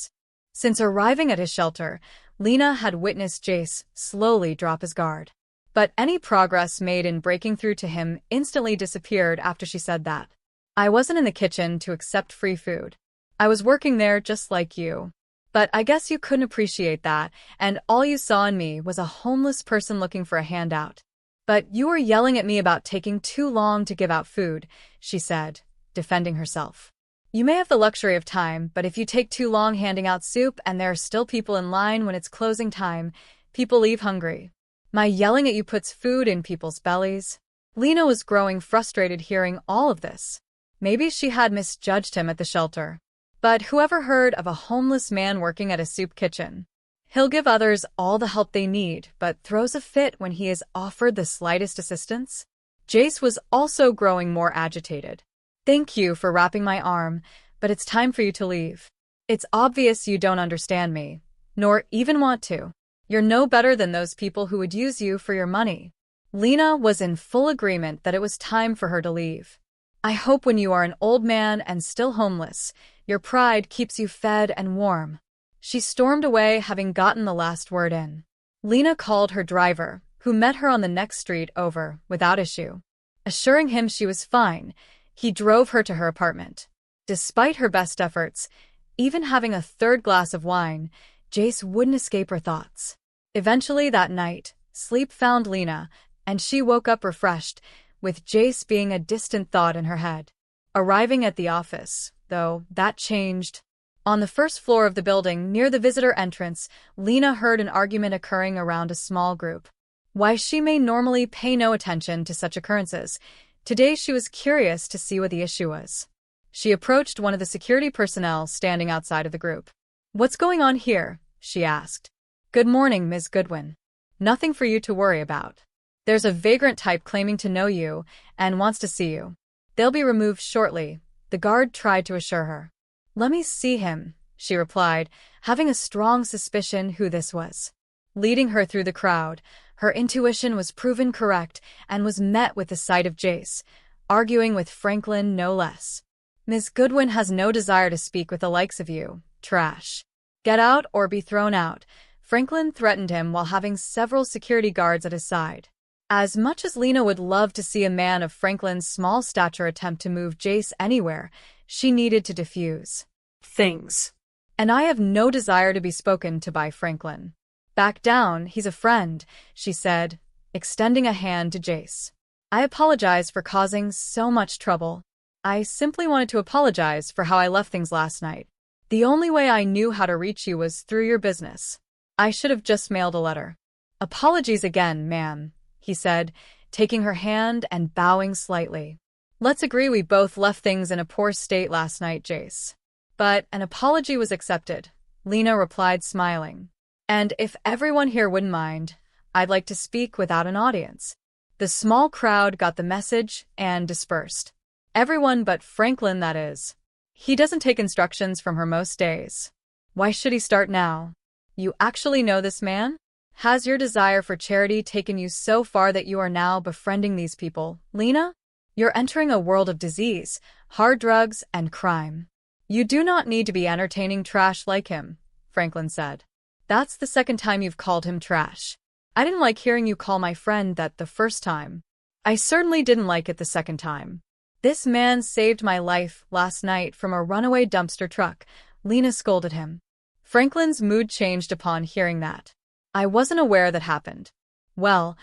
A: Since arriving at his shelter, Lena had witnessed Jace slowly drop his guard. But any progress made in breaking through to him instantly disappeared after she said that. I wasn't in the kitchen to accept free food. I was working there just like you. But I guess you couldn't appreciate that, and all you saw in me was a homeless person looking for a handout. But you were yelling at me about taking too long to give out food, she said, defending herself. You may have the luxury of time, but if you take too long handing out soup and there are still people in line when it's closing time, people leave hungry. My yelling at you puts food in people's bellies. Lena was growing frustrated hearing all of this. Maybe she had misjudged him at the shelter. But whoever heard of a homeless man working at a soup kitchen? He'll give others all the help they need, but throws a fit when he is offered the slightest assistance? Jace was also growing more agitated. Thank you for wrapping my arm, but it's time for you to leave. It's obvious you don't understand me, nor even want to. You're no better than those people who would use you for your money. Lena was in full agreement that it was time for her to leave. I hope when you are an old man and still homeless, your pride keeps you fed and warm. She stormed away, having gotten the last word in. Lena called her driver, who met her on the next street over, without issue. Assuring him she was fine, he drove her to her apartment. Despite her best efforts, even having a third glass of wine, Jace wouldn't escape her thoughts. Eventually that night, sleep found Lena, and she woke up refreshed, with Jace being a distant thought in her head. Arriving at the office, though, that changed. On the first floor of the building, near the visitor entrance, Lena heard an argument occurring around a small group. While she may normally pay no attention to such occurrences, today she was curious to see what the issue was. She approached one of the security personnel standing outside of the group. "What's going on here?" she asked. "Good morning, Ms. Goodwin. Nothing for you to worry about. There's a vagrant type claiming to know you and wants to see you. They'll be removed shortly," the guard tried to assure her. "Let me see him," she replied, having a strong suspicion who this was. Leading her through the crowd, her intuition was proven correct and was met with the sight of Jace, arguing with Franklin no less. "Ms. Goodwin has no desire to speak with the likes of you, trash. Get out or be thrown out," Franklin threatened him while having several security guards at his side. As much as Lena would love to see a man of Franklin's small stature attempt to move Jace anywhere, she needed to defuse things. And I have no desire to be spoken to by Franklin. Back down, he's a friend, she said, extending a hand to Jace. I apologize for causing so much trouble. I simply wanted to apologize for how I left things last night. The only way I knew how to reach you was through your business. I should have just mailed a letter. Apologies again, ma'am, he said, taking her hand and bowing slightly. Let's agree we both left things in a poor state last night, Jace. But an apology was accepted, Lena replied, smiling. And if everyone here wouldn't mind, I'd like to speak without an audience. The small crowd got the message and dispersed. Everyone but Franklin, that is. He doesn't take instructions from her most days. Why should he start now? You actually know this man? Has your desire for charity taken you so far that you are now befriending these people, Lena? You're entering a world of disease, hard drugs, and crime. You do not need to be entertaining trash like him, Franklin said. That's the second time you've called him trash. I didn't like hearing you call my friend that the first time. I certainly didn't like it the second time. This man saved my life last night from a runaway dumpster truck, Lena scolded him. Franklin's mood changed upon hearing that. I wasn't aware that happened. Well,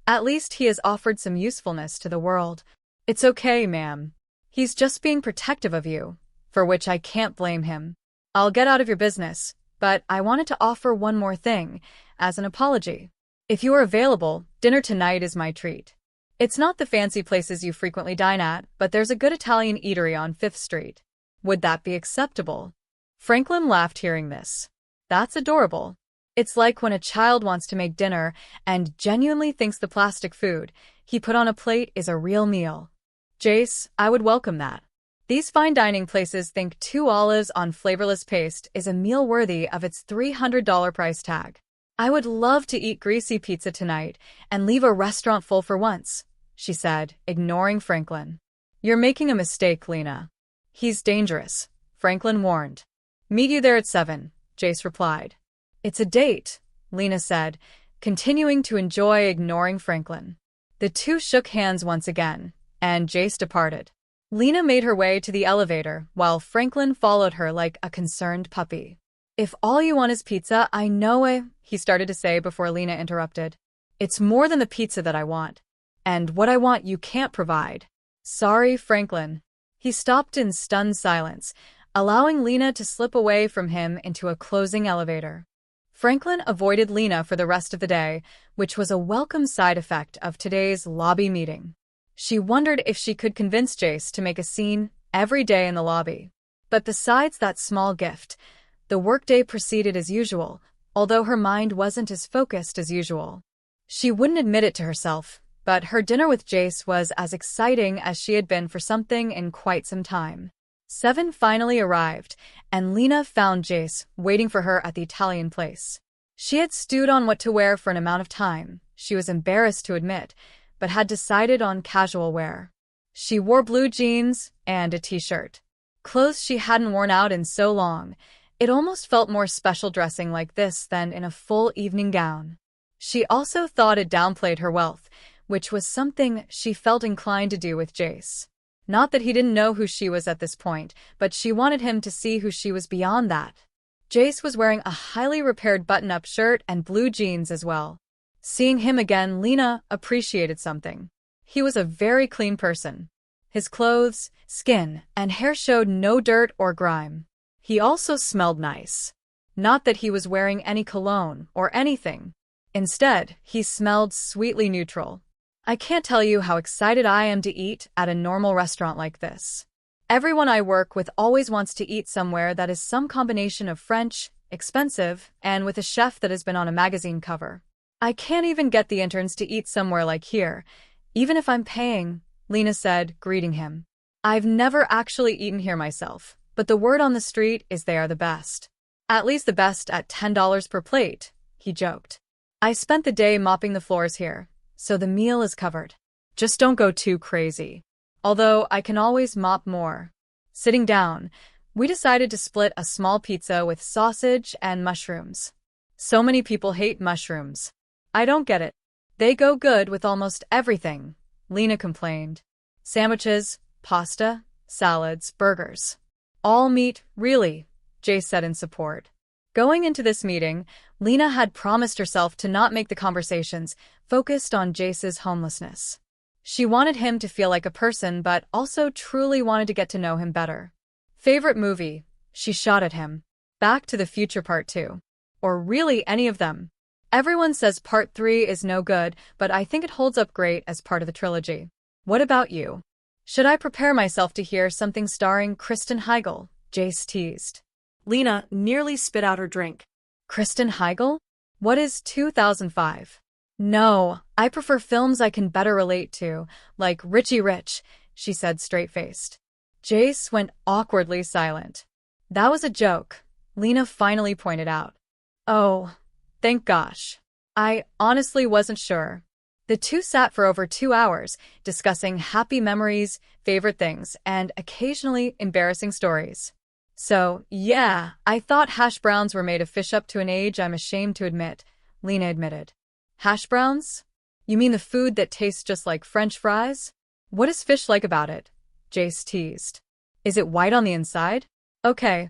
A: at least he has offered some usefulness to the world. It's okay, ma'am. He's just being protective of you, for which I can't blame him. I'll get out of your business, but I wanted to offer one more thing, as an apology. If you are available, dinner tonight is my treat. It's not the fancy places you frequently dine at, but there's a good Italian eatery on 5th Street. Would that be acceptable? Franklin laughed hearing this. That's adorable. It's like when a child wants to make dinner and genuinely thinks the plastic food he put on a plate is a real meal. Jace, I would welcome that. These fine dining places think 2 olives on flavorless paste is a meal worthy of its $300 price tag. I would love to eat greasy pizza tonight and leave a restaurant full for once, she said, ignoring Franklin. You're making a mistake, Lena. He's dangerous, Franklin warned. Meet you there at 7, Jace replied. It's a date, Lena said, continuing to enjoy ignoring Franklin. The two shook hands once again, and Jace departed. Lena made her way to the elevator, while Franklin followed her like a concerned puppy. If all you want is pizza, I know it, he started to say before Lena interrupted. It's more than the pizza that I want. And what I want you can't provide. Sorry, Franklin. He stopped in stunned silence, allowing Lena to slip away from him into a closing elevator. Franklin avoided Lena for the rest of the day, which was a welcome side effect of today's lobby meeting. She wondered if she could convince Jace to make a scene every day in the lobby. But besides that small gift, the workday proceeded as usual, although her mind wasn't as focused as usual. She wouldn't admit it to herself, but her dinner with Jace was as exciting as she had been for something in quite some time. 7 finally arrived, and Lena found Jace waiting for her at the Italian place. She had stewed on what to wear for an amount of time, she was embarrassed to admit, but had decided on casual wear. She wore blue jeans and a t-shirt. Clothes she hadn't worn out in so long. It almost felt more special dressing like this than in a full evening gown. She also thought it downplayed her wealth, which was something she felt inclined to do with Jace. Not that he didn't know who she was at this point, but she wanted him to see who she was beyond that. Jace was wearing a highly repaired button-up shirt and blue jeans as well. Seeing him again, Lena appreciated something. He was a very clean person. His clothes, skin, and hair showed no dirt or grime. He also smelled nice. Not that he was wearing any cologne or anything. Instead, he smelled sweetly neutral. I can't tell you how excited I am to eat at a normal restaurant like this. Everyone I work with always wants to eat somewhere that is some combination of French, expensive, and with a chef that has been on a magazine cover. I can't even get the interns to eat somewhere like here, even if I'm paying, Lena said, greeting him. I've never actually eaten here myself, but the word on the street is they are the best. At least the best at $10 per plate, he joked. I spent the day mopping the floors here, so the meal is covered. Just don't go too crazy. Although I can always mop more. Sitting down, we decided to split a small pizza with sausage and mushrooms. So many people hate mushrooms. I don't get it. They go good with almost everything, Lena complained. Sandwiches, pasta, salads, burgers. All meat, really, Jace said in support. Going into this meeting, Lena had promised herself to not make the conversations focused on Jace's homelessness. She wanted him to feel like a person, but also truly wanted to get to know him better. Favorite movie? She shot at him. Back to the Future Part 2. Or really any of them. Everyone says Part 3 is no good, but I think it holds up great as part of the trilogy. What about you? Should I prepare myself to hear something starring Kristen Heigl? Jace teased.
B: Lena nearly spit out her drink.
A: Kristen Heigl? What is 2005? No, I prefer films I can better relate to, like Richie Rich, she said straight-faced. Jace went awkwardly silent. That was a joke, Lena finally pointed out. Oh, thank gosh. I honestly wasn't sure. The two sat for over 2 hours, discussing happy memories, favorite things, and occasionally embarrassing stories. So, yeah, I thought hash browns were made of fish up to an age I'm ashamed to admit, Lena admitted. Hash browns? You mean the food that tastes just like French fries? What is fish like about it? Jace teased. Is it white on the inside? Okay,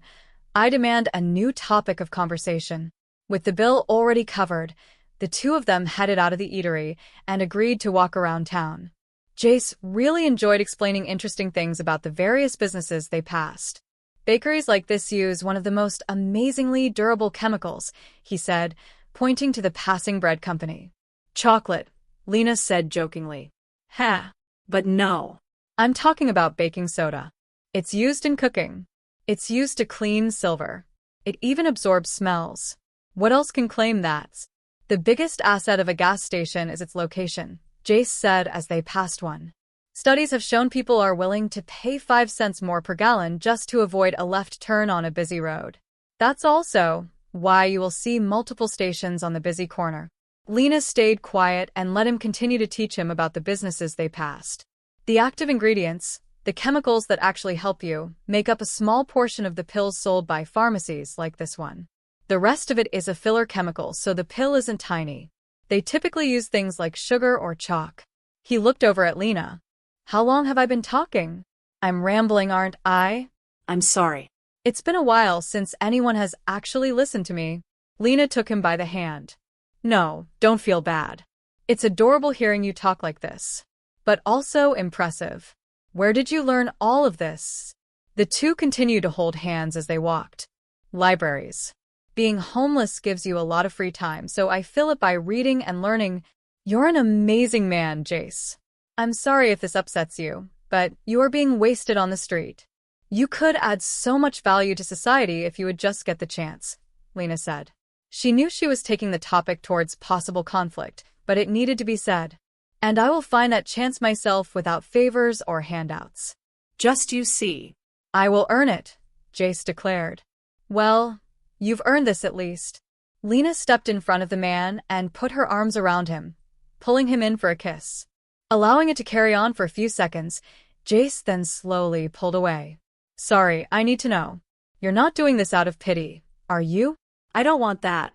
A: I demand a new topic of conversation. With the bill already covered, the two of them headed out of the eatery and agreed to walk around town. Jace really enjoyed explaining interesting things about the various businesses they passed. Bakeries like this use one of the most amazingly durable chemicals, he said, pointing to the passing bread company. Chocolate, Lena said jokingly. Ha!
B: But no.
A: I'm talking about baking soda. It's used in cooking. It's used to clean silver. It even absorbs smells. What else can claim that? The biggest asset of a gas station is its location, Jace said as they passed one. Studies have shown people are willing to pay 5 cents more per gallon just to avoid a left turn on a busy road. That's also why you will see multiple stations on the busy corner. Lena stayed quiet and let him continue to teach him about the businesses they passed. The active ingredients, the chemicals that actually help you, make up a small portion of the pills sold by pharmacies like this one. The rest of it is a filler chemical, so the pill isn't tiny. They typically use things like sugar or chalk. He looked over at Lena. How long have I been talking? I'm rambling, aren't I?
B: I'm sorry.
A: It's been a while since anyone has actually listened to me. Lena took him by the hand. No, don't feel bad. It's adorable hearing you talk like this. But also impressive. Where did you learn all of this? The two continued to hold hands as they walked. Libraries. Being homeless gives you a lot of free time, so I fill it by reading and learning. You're an amazing man, Jace. I'm sorry if this upsets you, but you are being wasted on the street. You could add so much value to society if you would just get the chance, Lena said. She knew she was taking the topic towards possible conflict, but it needed to be said. And I will find that chance myself without favors or handouts.
B: Just you see.
A: I will earn it, Jace declared. Well, you've earned this at least. Lena stepped in front of the man and put her arms around him, pulling him in for a kiss. Allowing it to carry on for a few seconds, Jace then slowly pulled away. Sorry, I need to know. You're not doing this out of pity, are you?
B: I don't want that.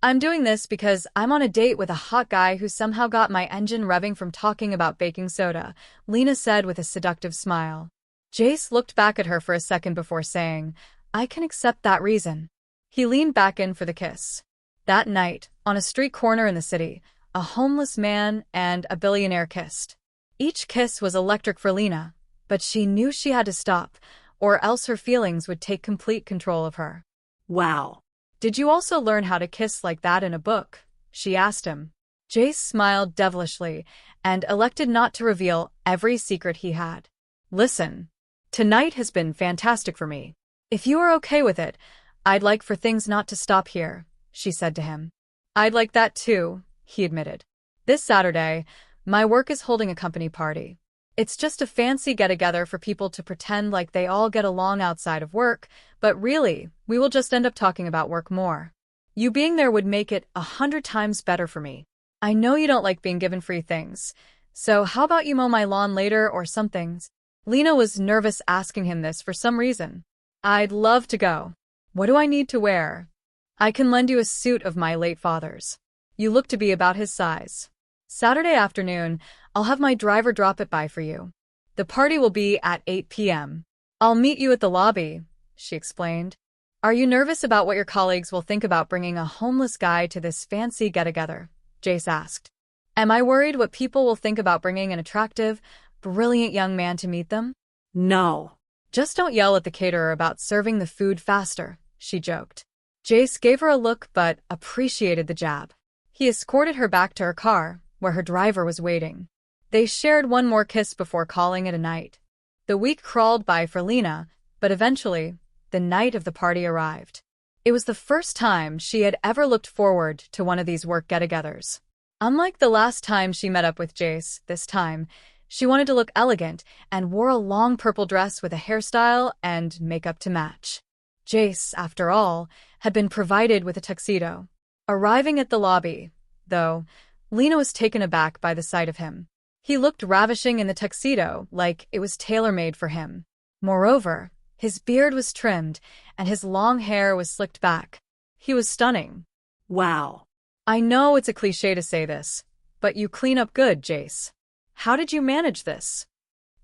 A: I'm doing this because I'm on a date with a hot guy who somehow got my engine revving from talking about baking soda, Lena said with a seductive smile. Jace looked back at her for a second before saying, I can accept that reason. He leaned back in for the kiss. That night, on a street corner in the city, a homeless man and a billionaire kissed. Each kiss was electric for Lena, but she knew she had to stop, or else her feelings would take complete control of her.
B: Wow.
A: Did you also learn how to kiss like that in a book? She asked him. Jace smiled devilishly and elected not to reveal every secret he had. Listen, tonight has been fantastic for me. If you are okay with it, I'd like for things not to stop here, she said to him. I'd like that too, he admitted. This Saturday, my work is holding a company party. It's just a fancy get-together for people to pretend like they all get along outside of work, but really, we will just end up talking about work more. You being there would make it 100 times better for me. I know you don't like being given free things, so how about you mow my lawn later or something? Lena was nervous asking him this for some reason. I'd love to go. What do I need to wear? I can lend you a suit of my late father's. You look to be about his size. Saturday afternoon, I'll have my driver drop it by for you. The party will be at 8 p.m. I'll meet you at the lobby, she explained. Are you nervous about what your colleagues will think about bringing a homeless guy to this fancy get-together? Jace asked. Am I worried what people will think about bringing an attractive, brilliant young man to meet them?
B: No.
A: Just don't yell at the caterer about serving the food faster, she joked. Jace gave her a look but appreciated the jab. He escorted her back to her car, where her driver was waiting. They shared one more kiss before calling it a night. The week crawled by for Lena, but eventually, the night of the party arrived. It was the first time she had ever looked forward to one of these work get-togethers. Unlike the last time she met up with Jace, this time, she wanted to look elegant and wore a long purple dress with a hairstyle and makeup to match. Jace, after all, had been provided with a tuxedo. Arriving at the lobby, though, Lena was taken aback by the sight of him. He looked ravishing in the tuxedo, like it was tailor-made for him. Moreover, his beard was trimmed, and his long hair was slicked back. He was stunning.
B: Wow.
A: I know it's a cliché to say this, but you clean up good, Jace. How did you manage this?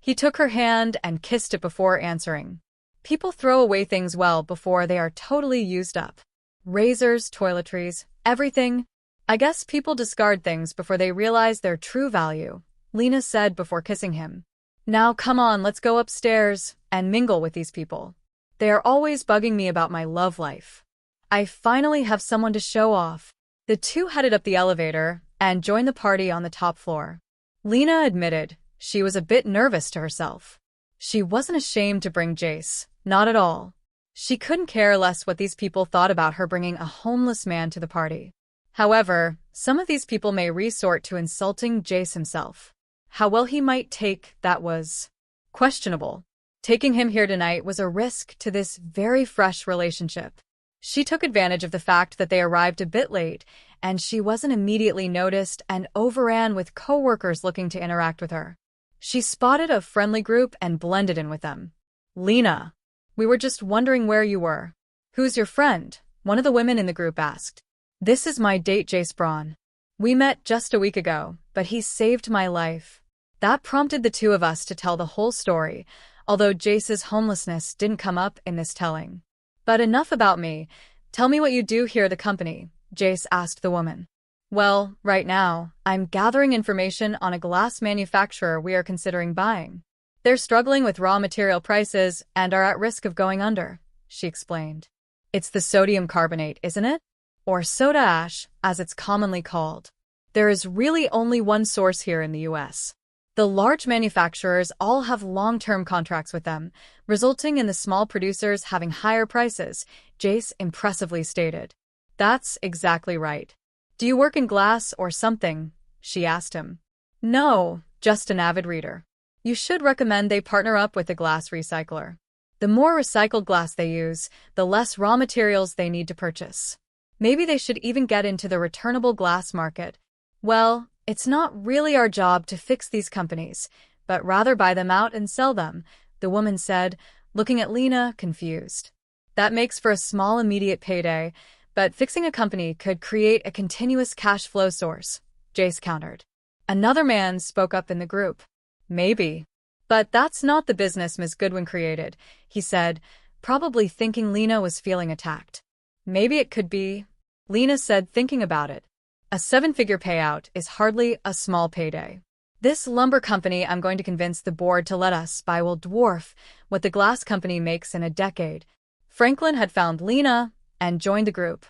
A: He took her hand and kissed it before answering. People throw away things well before they are totally used up. Razors, toiletries, everything. I guess people discard things before they realize their true value, Lena said before kissing him. Now come on, let's go upstairs and mingle with these people. They are always bugging me about my love life. I finally have someone to show off. The two headed up the elevator and joined the party on the top floor. Lena admitted she was a bit nervous to herself. She wasn't ashamed to bring Jace, not at all. She couldn't care less what these people thought about her bringing a homeless man to the party. However, some of these people may resort to insulting Jace himself. How well he might take that was questionable. Taking him here tonight was a risk to this very fresh relationship. She took advantage of the fact that they arrived a bit late, and she wasn't immediately noticed and overran with coworkers looking to interact with her. She spotted a friendly group and blended in with them. Lena, we were just wondering where you were. Who's your friend? One of the women in the group asked. This is my date, Jace Braun. We met just a week ago, but he saved my life. That prompted the two of us to tell the whole story, although Jace's homelessness didn't come up in this telling. But enough about me. Tell me what you do here at the company, Jace asked the woman. Well, right now, I'm gathering information on a glass manufacturer we are considering buying. They're struggling with raw material prices and are at risk of going under, she explained. It's the sodium carbonate, isn't it? Or soda ash, as it's commonly called. There is really only one source here in the US. The large manufacturers all have long-term contracts with them, resulting in the small producers having higher prices, Jace impressively stated. That's exactly right. Do you work in glass or something? She asked him. No, just an avid reader. You should recommend they partner up with a glass recycler. The more recycled glass they use, the less raw materials they need to purchase. Maybe they should even get into the returnable glass market. Well, it's not really our job to fix these companies, but rather buy them out and sell them, the woman said, looking at Lena, confused. That makes for a small immediate payday, but fixing a company could create a continuous cash flow source, Jace countered. Another man spoke up in the group. Maybe. But that's not the business Ms. Goodwin created, he said, probably thinking Lena was feeling attacked. Maybe it could be, Lena said, thinking about it. A 7-figure payout is hardly a small payday. This lumber company I'm going to convince the board to let us buy will dwarf what the glass company makes in a decade. Franklin had found Lena and joined the group.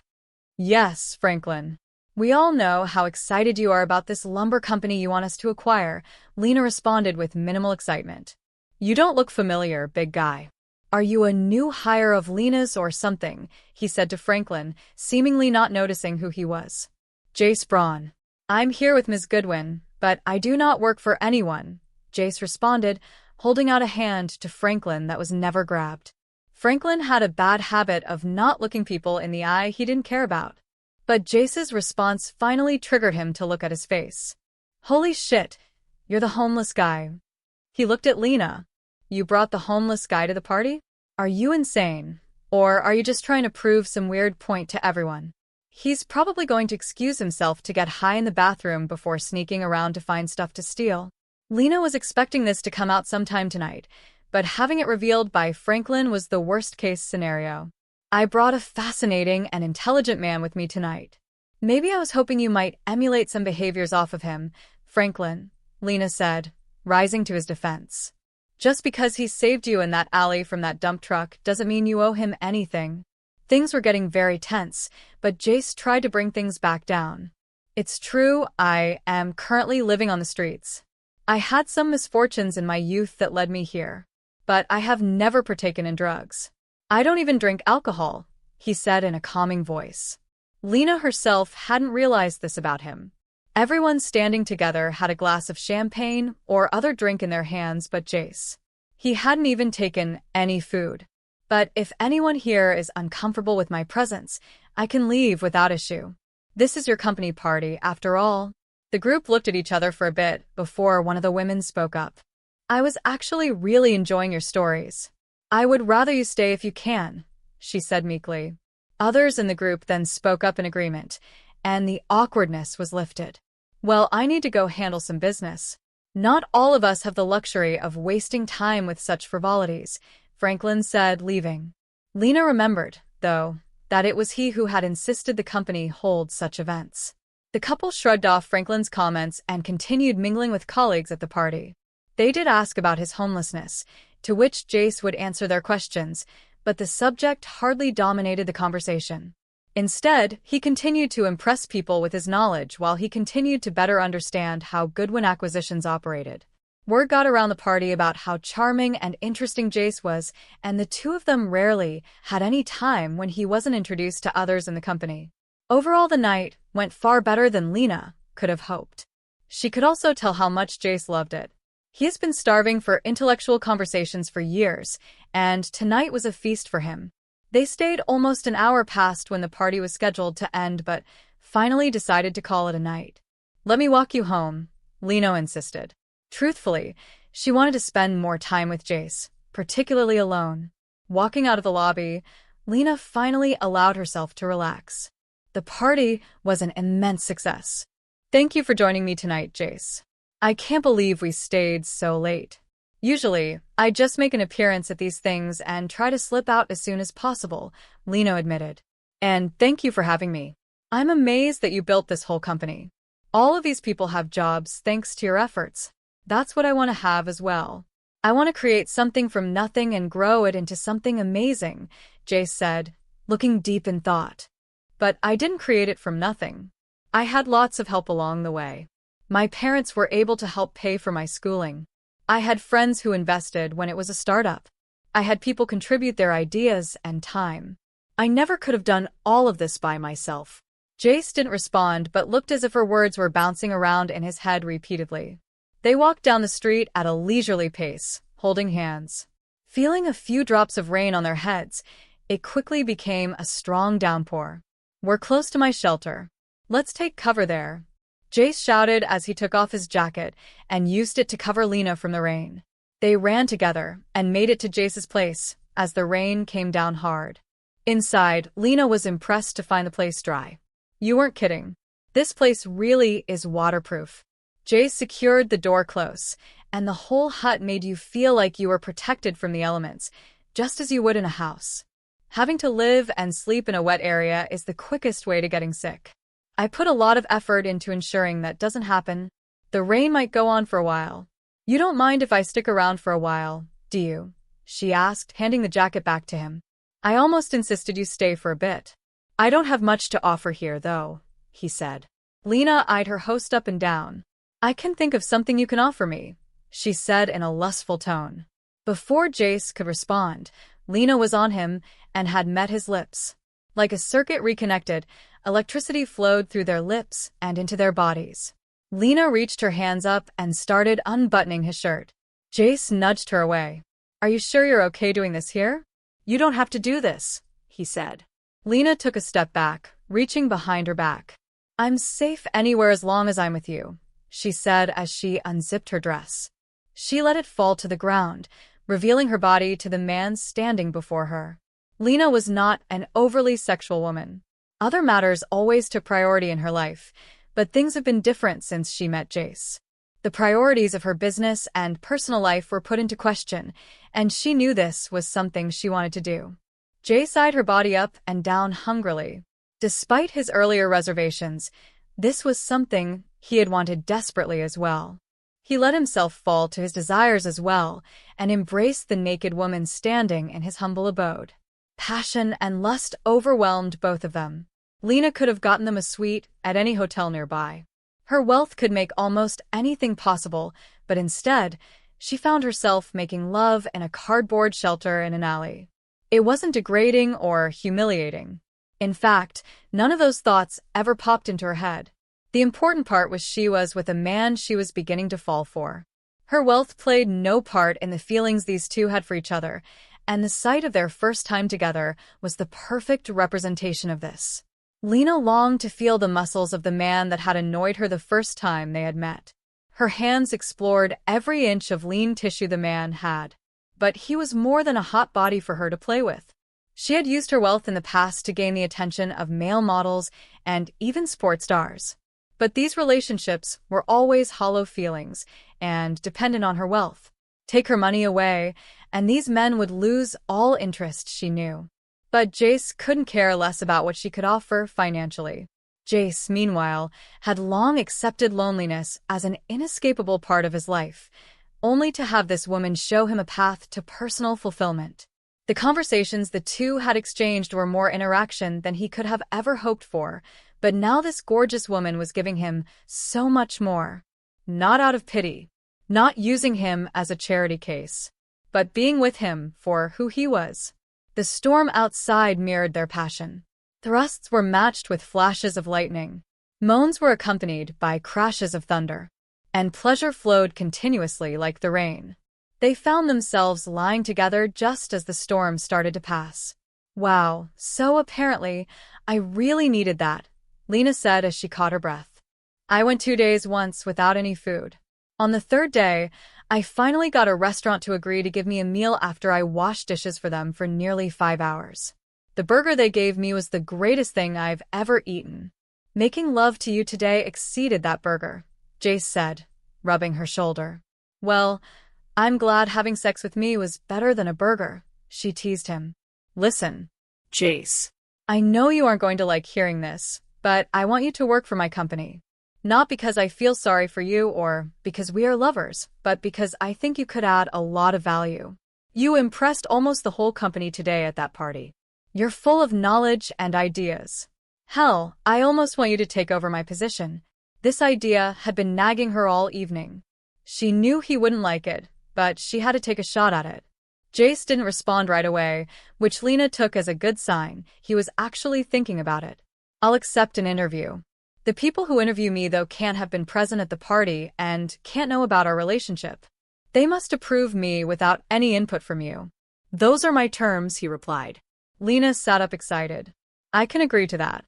A: Yes, Franklin. We all know how excited you are about this lumber company you want us to acquire, Lena responded with minimal excitement. You don't look familiar, big guy. Are you a new hire of Lena's or something? He said to Franklin, seemingly not noticing who he was. Jace Braun. I'm here with Ms. Goodwin, but I do not work for anyone, Jace responded, holding out a hand to Franklin that was never grabbed. Franklin had a bad habit of not looking people in the eye he didn't care about. But Jace's response finally triggered him to look at his face. Holy shit, you're the homeless guy. He looked at Lena. You brought the homeless guy to the party? Are you insane? Or are you just trying to prove some weird point to everyone? He's probably going to excuse himself to get high in the bathroom before sneaking around to find stuff to steal. Lena was expecting this to come out sometime tonight, but having it revealed by Franklin was the worst-case scenario. I brought a fascinating and intelligent man with me tonight. Maybe I was hoping you might emulate some behaviors off of him, Franklin, Lena said, rising to his defense. Just because he saved you in that alley from that dump truck doesn't mean you owe him anything. Things were getting very tense, but Jace tried to bring things back down. It's true, I am currently living on the streets. I had some misfortunes in my youth that led me here, but I have never partaken in drugs. I don't even drink alcohol, he said in a calming voice. Lena herself hadn't realized this about him. Everyone standing together had a glass of champagne or other drink in their hands but Jace. He hadn't even taken any food. But if anyone here is uncomfortable with my presence, I can leave without issue. This is your company party, after all. The group looked at each other for a bit before one of the women spoke up. I was actually really enjoying your stories. I would rather you stay if you can, she said meekly. Others in the group then spoke up in agreement, and the awkwardness was lifted. Well, I need to go handle some business. Not all of us have the luxury of wasting time with such frivolities, Franklin said, leaving. Lena remembered, though, that it was he who had insisted the company hold such events. The couple shrugged off Franklin's comments and continued mingling with colleagues at the party. They did ask about his homelessness, to which Jace would answer their questions, but the subject hardly dominated the conversation. Instead, he continued to impress people with his knowledge while he continued to better understand how Goodwin Acquisitions operated. Word got around the party about how charming and interesting Jace was, and the two of them rarely had any time when he wasn't introduced to others in the company. Overall, the night went far better than Lena could have hoped. She could also tell how much Jace loved it. He has been starving for intellectual conversations for years, and tonight was a feast for him. They stayed almost an hour past when the party was scheduled to end but finally decided to call it a night. Let me walk you home, Lena insisted. Truthfully, she wanted to spend more time with Jace, particularly alone. Walking out of the lobby, Lena finally allowed herself to relax. The party was an immense success. Thank you for joining me tonight, Jace. I can't believe we stayed so late. Usually, I just make an appearance at these things and try to slip out as soon as possible, Lena admitted. And thank you for having me. I'm amazed that you built this whole company. All of these people have jobs thanks to your efforts. That's what I want to have as well. I want to create something from nothing and grow it into something amazing, Jace said, looking deep in thought. But I didn't create it from nothing. I had lots of help along the way. My parents were able to help pay for my schooling. I had friends who invested when it was a startup. I had people contribute their ideas and time. I never could have done all of this by myself. Jace didn't respond but looked as if her words were bouncing around in his head repeatedly. They walked down the street at a leisurely pace, holding hands. Feeling a few drops of rain on their heads, it quickly became a strong downpour. We're close to my shelter. Let's take cover there, Jace shouted as he took off his jacket and used it to cover Lena from the rain. They ran together and made it to Jace's place as the rain came down hard. Inside, Lena was impressed to find the place dry. You weren't kidding. This place really is waterproof. Jace secured the door close, and the whole hut made you feel like you were protected from the elements, just as you would in a house. Having to live and sleep in a wet area is the quickest way to getting sick. I put a lot of effort into ensuring that doesn't happen. The rain might go on for a while. You don't mind if I stick around for a while, do you? She asked, handing the jacket back to him. I almost insisted you stay for a bit. I don't have much to offer here, though, he said. Lena eyed her host up and down. I can think of something you can offer me, she said in a lustful tone. Before Jace could respond, Lena was on him and had met his lips. Like a circuit reconnected, electricity flowed through their lips and into their bodies. Lena reached her hands up and started unbuttoning his shirt. Jace nudged her away. Are you sure you're okay doing this here? You don't have to do this, he said. Lena took a step back, reaching behind her back. I'm safe anywhere as long as I'm with you, she said as she unzipped her dress. She let it fall to the ground, revealing her body to the man standing before her. Lena was not an overly sexual woman. Other matters always took priority in her life, but things have been different since she met Jace. The priorities of her business and personal life were put into question, and she knew this was something she wanted to do. Jace eyed her body up and down hungrily. Despite his earlier reservations, this was something he had wanted desperately as well. He let himself fall to his desires as well, and embraced the naked woman standing in his humble abode. Passion and lust overwhelmed both of them. Lena could have gotten them a suite at any hotel nearby. Her wealth could make almost anything possible, but instead, she found herself making love in a cardboard shelter in an alley. It wasn't degrading or humiliating. In fact, none of those thoughts ever popped into her head. The important part was she was with a man she was beginning to fall for. Her wealth played no part in the feelings these two had for each other, and the sight of their first time together was the perfect representation of this. Lena longed to feel the muscles of the man that had annoyed her the first time they had met. Her hands explored every inch of lean tissue the man had. But he was more than a hot body for her to play with. She had used her wealth in the past to gain the attention of male models and even sports stars. But these relationships were always hollow feelings and dependent on her wealth. Take her money away, and these men would lose all interest, she knew. But Jace couldn't care less about what she could offer financially. Jace, meanwhile, had long accepted loneliness as an inescapable part of his life, only to have this woman show him a path to personal fulfillment. The conversations the two had exchanged were more interaction than he could have ever hoped for, but now this gorgeous woman was giving him so much more. Not out of pity, not using him as a charity case, but being with him for who he was. The storm outside mirrored their passion. Thrusts were matched with flashes of lightning. Moans were accompanied by crashes of thunder. And pleasure flowed continuously like the rain. They found themselves lying together just as the storm started to pass. Wow, so apparently, I really needed that, Lena said as she caught her breath. I went 2 days once without any food. On the third day, I finally got a restaurant to agree to give me a meal after I washed dishes for them for nearly 5 hours. The burger they gave me was the greatest thing I've ever eaten. Making love to you today exceeded that burger, Jace said, rubbing her shoulder. Well, I'm glad having sex with me was better than a burger, she teased him. Listen,
B: Jace.
A: I know you aren't going to like hearing this, but I want you to work for my company. Not because I feel sorry for you or because we are lovers, but because I think you could add a lot of value. You impressed almost the whole company today at that party. You're full of knowledge and ideas. Hell, I almost want you to take over my position. This idea had been nagging her all evening. She knew he wouldn't like it, but she had to take a shot at it. Jace didn't respond right away, which Lena took as a good sign. He was actually thinking about it. I'll accept an interview. The people who interview me, though, can't have been present at the party and can't know about our relationship. They must approve me without any input from you. Those are my terms, he replied. Lena sat up excited. I can agree to that.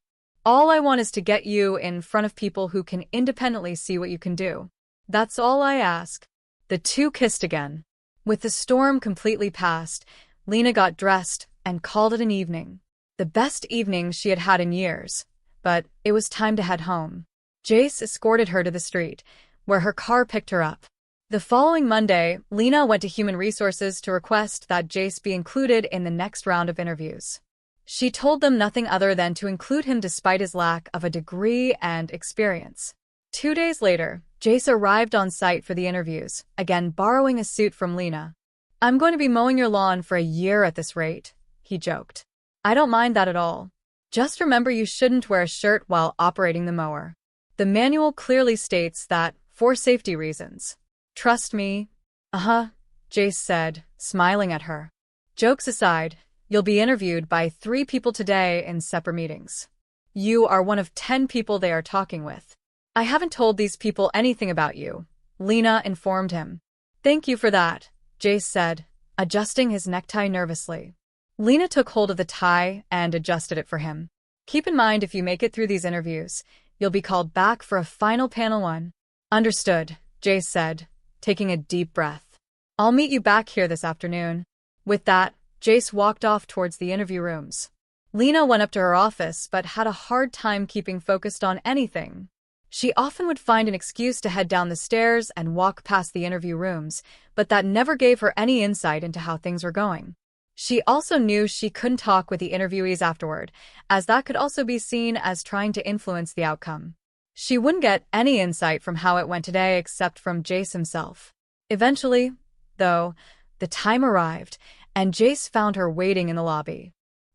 A: All I want is to get you in front of people who can independently see what you can do. That's all I ask. The two kissed again. With the storm completely past, Lena got dressed and called it an evening. The best evening she had had in years. But it was time to head home. Jace escorted her to the street, where her car picked her up. The following Monday, Lena went to Human Resources to request that Jace be included in the next round of interviews. She told them nothing other than to include him despite his lack of a degree and experience. 2 days later, Jace arrived on site for the interviews, again borrowing a suit from Lena. I'm going to be mowing your lawn for a year at this rate, he joked. I don't mind that at all. Just remember you shouldn't wear a shirt while operating the mower. The manual clearly states that, for safety reasons. Trust me. Jace said, smiling at her. Jokes aside, you'll be interviewed by 3 people today in separate meetings. You are one of 10 people they are talking with. I haven't told these people anything about you, Lena informed him. Thank you for that, Jace said, adjusting his necktie nervously. Lena took hold of the tie and adjusted it for him. Keep in mind if you make it through these interviews, you'll be called back for a final panel 1. Understood, Jace said, taking a deep breath. I'll meet you back here this afternoon. With that, Jace walked off towards the interview rooms. Lena went up to her office but had a hard time keeping focused on anything. She often would find an excuse to head down the stairs and walk past the interview rooms, but that never gave her any insight into how things were going. She also knew she couldn't talk with the interviewees afterward, as that could also be seen as trying to influence the outcome. She wouldn't get any insight from how it went today except from Jace himself. Eventually, though, the time arrived, and Jace found her waiting in the lobby.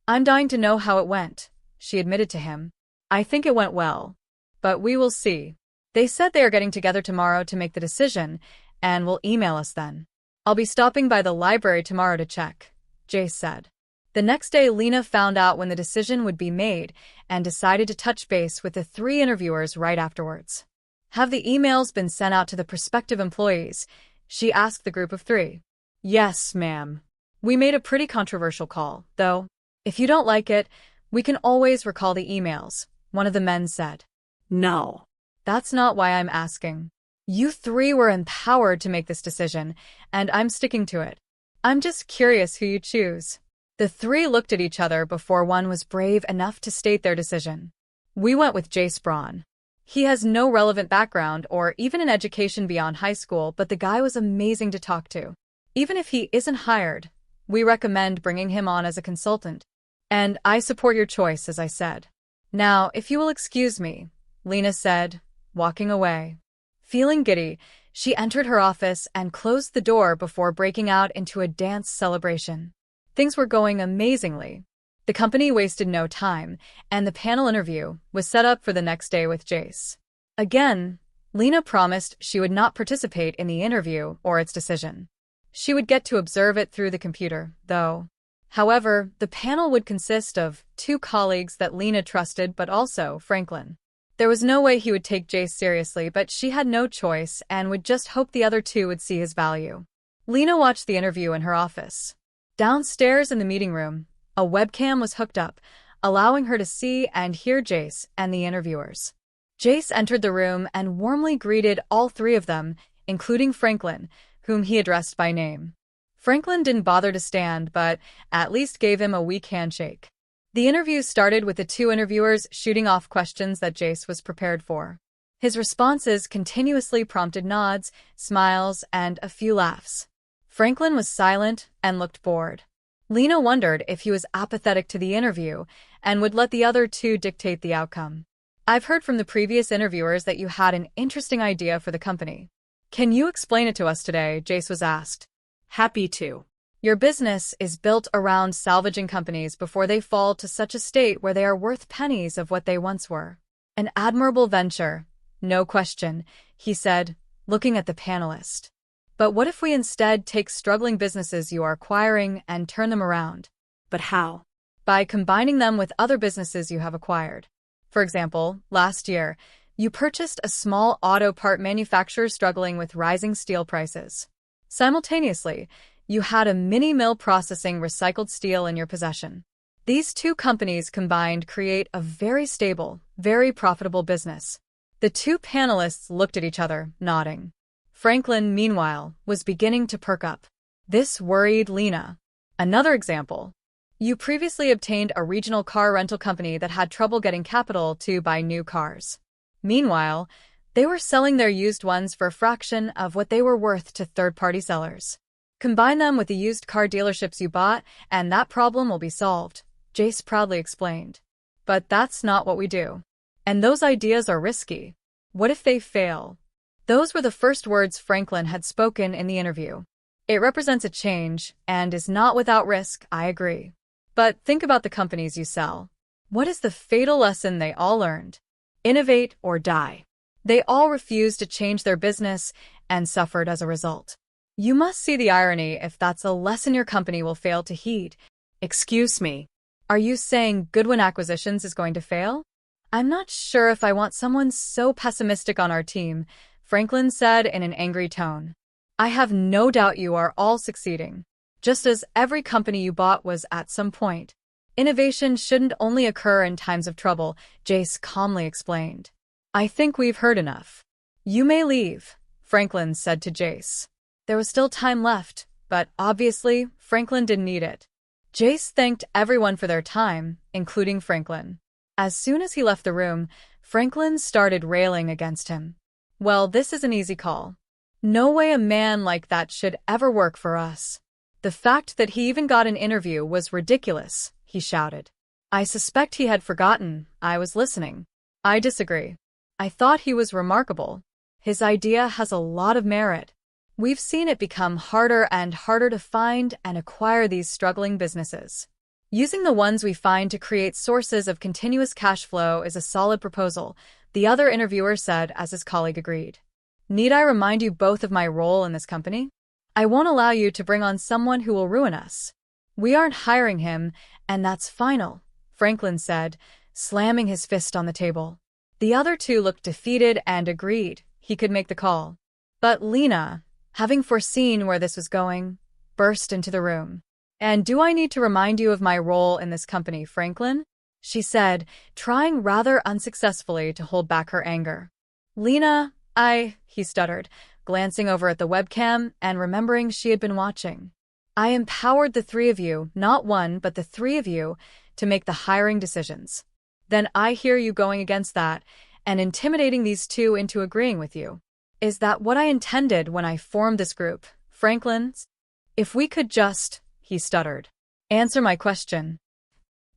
A: "I'm dying to know how it went," she admitted to him. "I think it went well. But we will see. They said they are getting together tomorrow to make the decision, and will email us then. I'll be stopping by the library tomorrow to check," Jace said. The next day, Lena found out when the decision would be made and decided to touch base with the 3 interviewers right afterwards. "Have the emails been sent out to the prospective employees?" she asked the group of 3. "Yes, ma'am. We made a pretty controversial call, though. If you don't like it, we can always recall the emails," one of the men said.
B: No.
A: "That's not why I'm asking. You 3 were empowered to make this decision, and I'm sticking to it. I'm just curious who you choose." The 3 looked at each other before one was brave enough to state their decision. "We went with Jace Braun. He has no relevant background or even an education beyond high school, but the guy was amazing to talk to. Even if he isn't hired, we recommend bringing him on as a consultant. And I support your choice, as I said. Now, if you will excuse me," Lena said, walking away. Feeling giddy, she entered her office and closed the door before breaking out into a dance celebration. Things were going amazingly. The company wasted no time, and the panel interview was set up for the next day with Jace. Again, Lena promised she would not participate in the interview or its decision. She would get to observe it through the computer, though. However, the panel would consist of 2 colleagues that Lena trusted, but also Franklin. There was no way he would take Jace seriously, but she had no choice and would just hope the other 2 would see his value. Lena watched the interview in her office. Downstairs in the meeting room, a webcam was hooked up, allowing her to see and hear Jace and the interviewers. Jace entered the room and warmly greeted all 3 of them, including Franklin, whom he addressed by name. Franklin didn't bother to stand, but at least gave him a weak handshake. The interview started with the 2 interviewers shooting off questions that Jace was prepared for. His responses continuously prompted nods, smiles, and a few laughs. Franklin was silent and looked bored. Lena wondered if he was apathetic to the interview and would let the other 2 dictate the outcome. "I've heard from the previous interviewers that you had an interesting idea for the company. Can you explain it to us today?" Jace was asked.
B: Happy to.
A: "Your business is built around salvaging companies before they fall to such a state where they are worth pennies of what they once were. An admirable venture, no question," he said, looking at the panelist. "But what if we instead take struggling businesses you are acquiring and turn them around?"
B: But how?
A: "By combining them with other businesses you have acquired. For example, last year, you purchased a small auto part manufacturer struggling with rising steel prices. Simultaneously, you had a mini-mill processing recycled steel in your possession. These 2 companies combined create a very stable, very profitable business." The 2 panelists looked at each other, nodding. Franklin, meanwhile, was beginning to perk up. This worried Lena. "Another example. You previously obtained a regional car rental company that had trouble getting capital to buy new cars. Meanwhile, they were selling their used ones for a fraction of what they were worth to third-party sellers. Combine them with the used car dealerships you bought, and that problem will be solved," Jace proudly explained. "But that's not what we do. And those ideas are risky. What if they fail?" Those were the first words Franklin had spoken in the interview. "It represents a change, and is not without risk, I agree. But think about the companies you sell. What is the fatal lesson they all learned? Innovate or die. They all refused to change their business and suffered as a result. You must see the irony if that's a lesson your company will fail to heed." "Excuse me. Are you saying Goodwin Acquisitions is going to fail?" "I'm not sure if I want someone so pessimistic on our team," Franklin said in an angry tone. "I have no doubt you are all succeeding, just as every company you bought was at some point. Innovation shouldn't only occur in times of trouble," Jace calmly explained. "I think we've heard enough. You may leave," Franklin said to Jace. There was still time left, but obviously, Franklin didn't need it. Jace thanked everyone for their time, including Franklin. As soon as he left the room, Franklin started railing against him. "Well, this is an easy call. No way a man like that should ever work for us. The fact that he even got an interview was ridiculous, he shouted. I suspect he had forgotten I was listening. I disagree. I thought he was remarkable. His idea has a lot of merit. We've seen it become harder and harder to find and acquire these struggling businesses. Using the ones we find to create sources of continuous cash flow is a solid proposal, the other interviewer said as his colleague agreed. Need I remind you both of my role in this company? I won't allow you to bring on someone who will ruin us. We aren't hiring him, and that's final, Franklin said, slamming his fist on the table. The other two looked defeated and agreed he could make the call. But Lena, having foreseen where this was going, burst into the room. And do I need to remind you of my role in this company, Franklin? She said, trying rather unsuccessfully to hold back her anger. Lena, he stuttered, glancing over at the webcam and remembering she had been watching. I empowered the three of you, not one, but the three of you, to make the hiring decisions. Then I hear you going against that and intimidating these two into agreeing with you. Is that what I intended when I formed this group, Franklin? If we could just, he stuttered. Answer my question.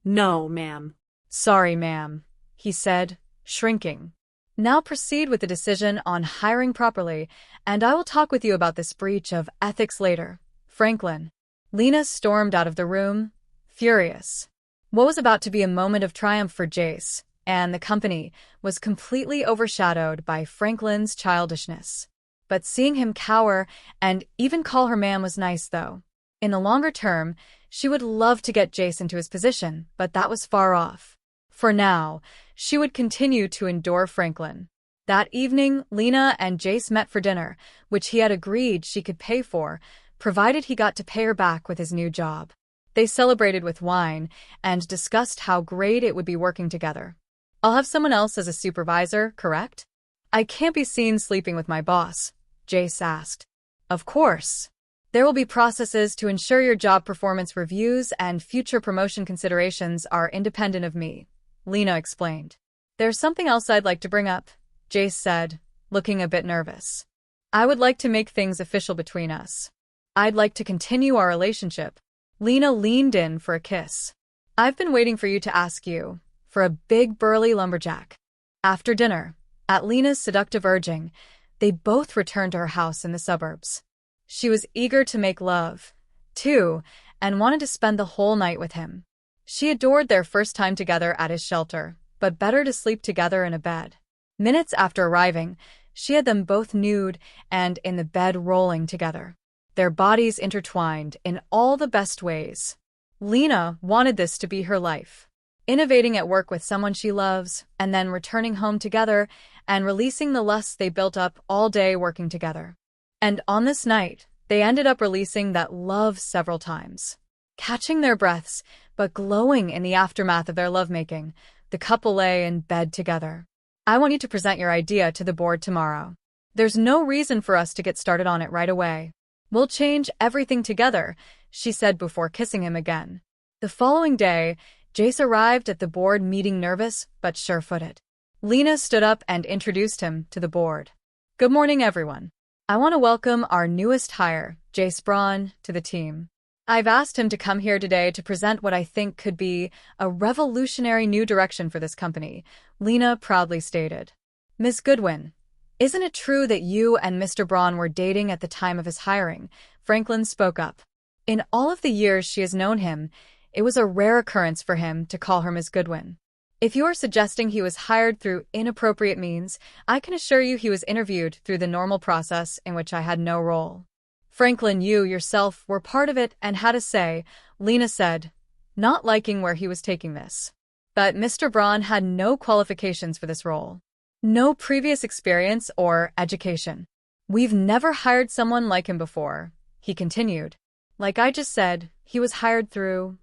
B: No, ma'am.
A: Sorry, ma'am, he said, shrinking. Now proceed with the decision on hiring properly, and I will talk with you about this breach of ethics later, Franklin. Lena stormed out of the room, furious. What was about to be a moment of triumph for Jace and the company was completely overshadowed by Franklin's childishness. But seeing him cower and even call her ma'am was nice, though. In the longer term, she would love to get Jace into his position, but that was far off. For now, she would continue to endure Franklin. That evening, Lena and Jace met for dinner, which he had agreed she could pay for, provided he got to pay her back with his new job. They celebrated with wine and discussed how great it would be working together. I'll have someone else as a supervisor, correct? I can't be seen sleeping with my boss, Jace asked. Of course. There will be processes to ensure your job performance reviews and future promotion considerations are independent of me, Lena explained. There's something else I'd like to bring up, Jace said, looking a bit nervous. I would like to make things official between us. I'd like to continue our relationship. Lena leaned in for a kiss. I've been waiting for you to ask you, for a big burly lumberjack. After dinner, at Lena's seductive urging, they both returned to her house in the suburbs. She was eager to make love, too, and wanted to spend the whole night with him. She adored their first time together at his shelter, but better to sleep together in a bed. Minutes after arriving, she had them both nude and in the bed rolling together, their bodies intertwined in all the best ways. Lena wanted this to be her life. Innovating at work with someone she loves, and then returning home together and releasing the lust they built up all day working together. And on this night, they ended up releasing that love several times. Catching their breaths, but glowing in the aftermath of their lovemaking, the couple lay in bed together. I want you to present your idea to the board tomorrow. There's no reason for us to get started on it right away. We'll change everything together, she said before kissing him again. The following day, Jace arrived at the board meeting nervous but sure-footed. Lena stood up and introduced him to the board. Good morning, everyone. I want to welcome our newest hire, Jace Braun, to the team. I've asked him to come here today to present what I think could be a revolutionary new direction for this company, Lena proudly stated. Ms. Goodwin, isn't it true that you and Mr. Braun were dating at the time of his hiring? Franklin spoke up. In all of the years she has known him, it was a rare occurrence for him to call her Ms. Goodwin. If you are suggesting he was hired through inappropriate means, I can assure you he was interviewed through the normal process in which I had no role. Franklin, you yourself were part of it and had a say, Lena said, not liking where he was taking this. But Mr. Braun had no qualifications for this role. No previous experience or education. We've never hired someone like him before, he continued. Like I just said, he was hired through...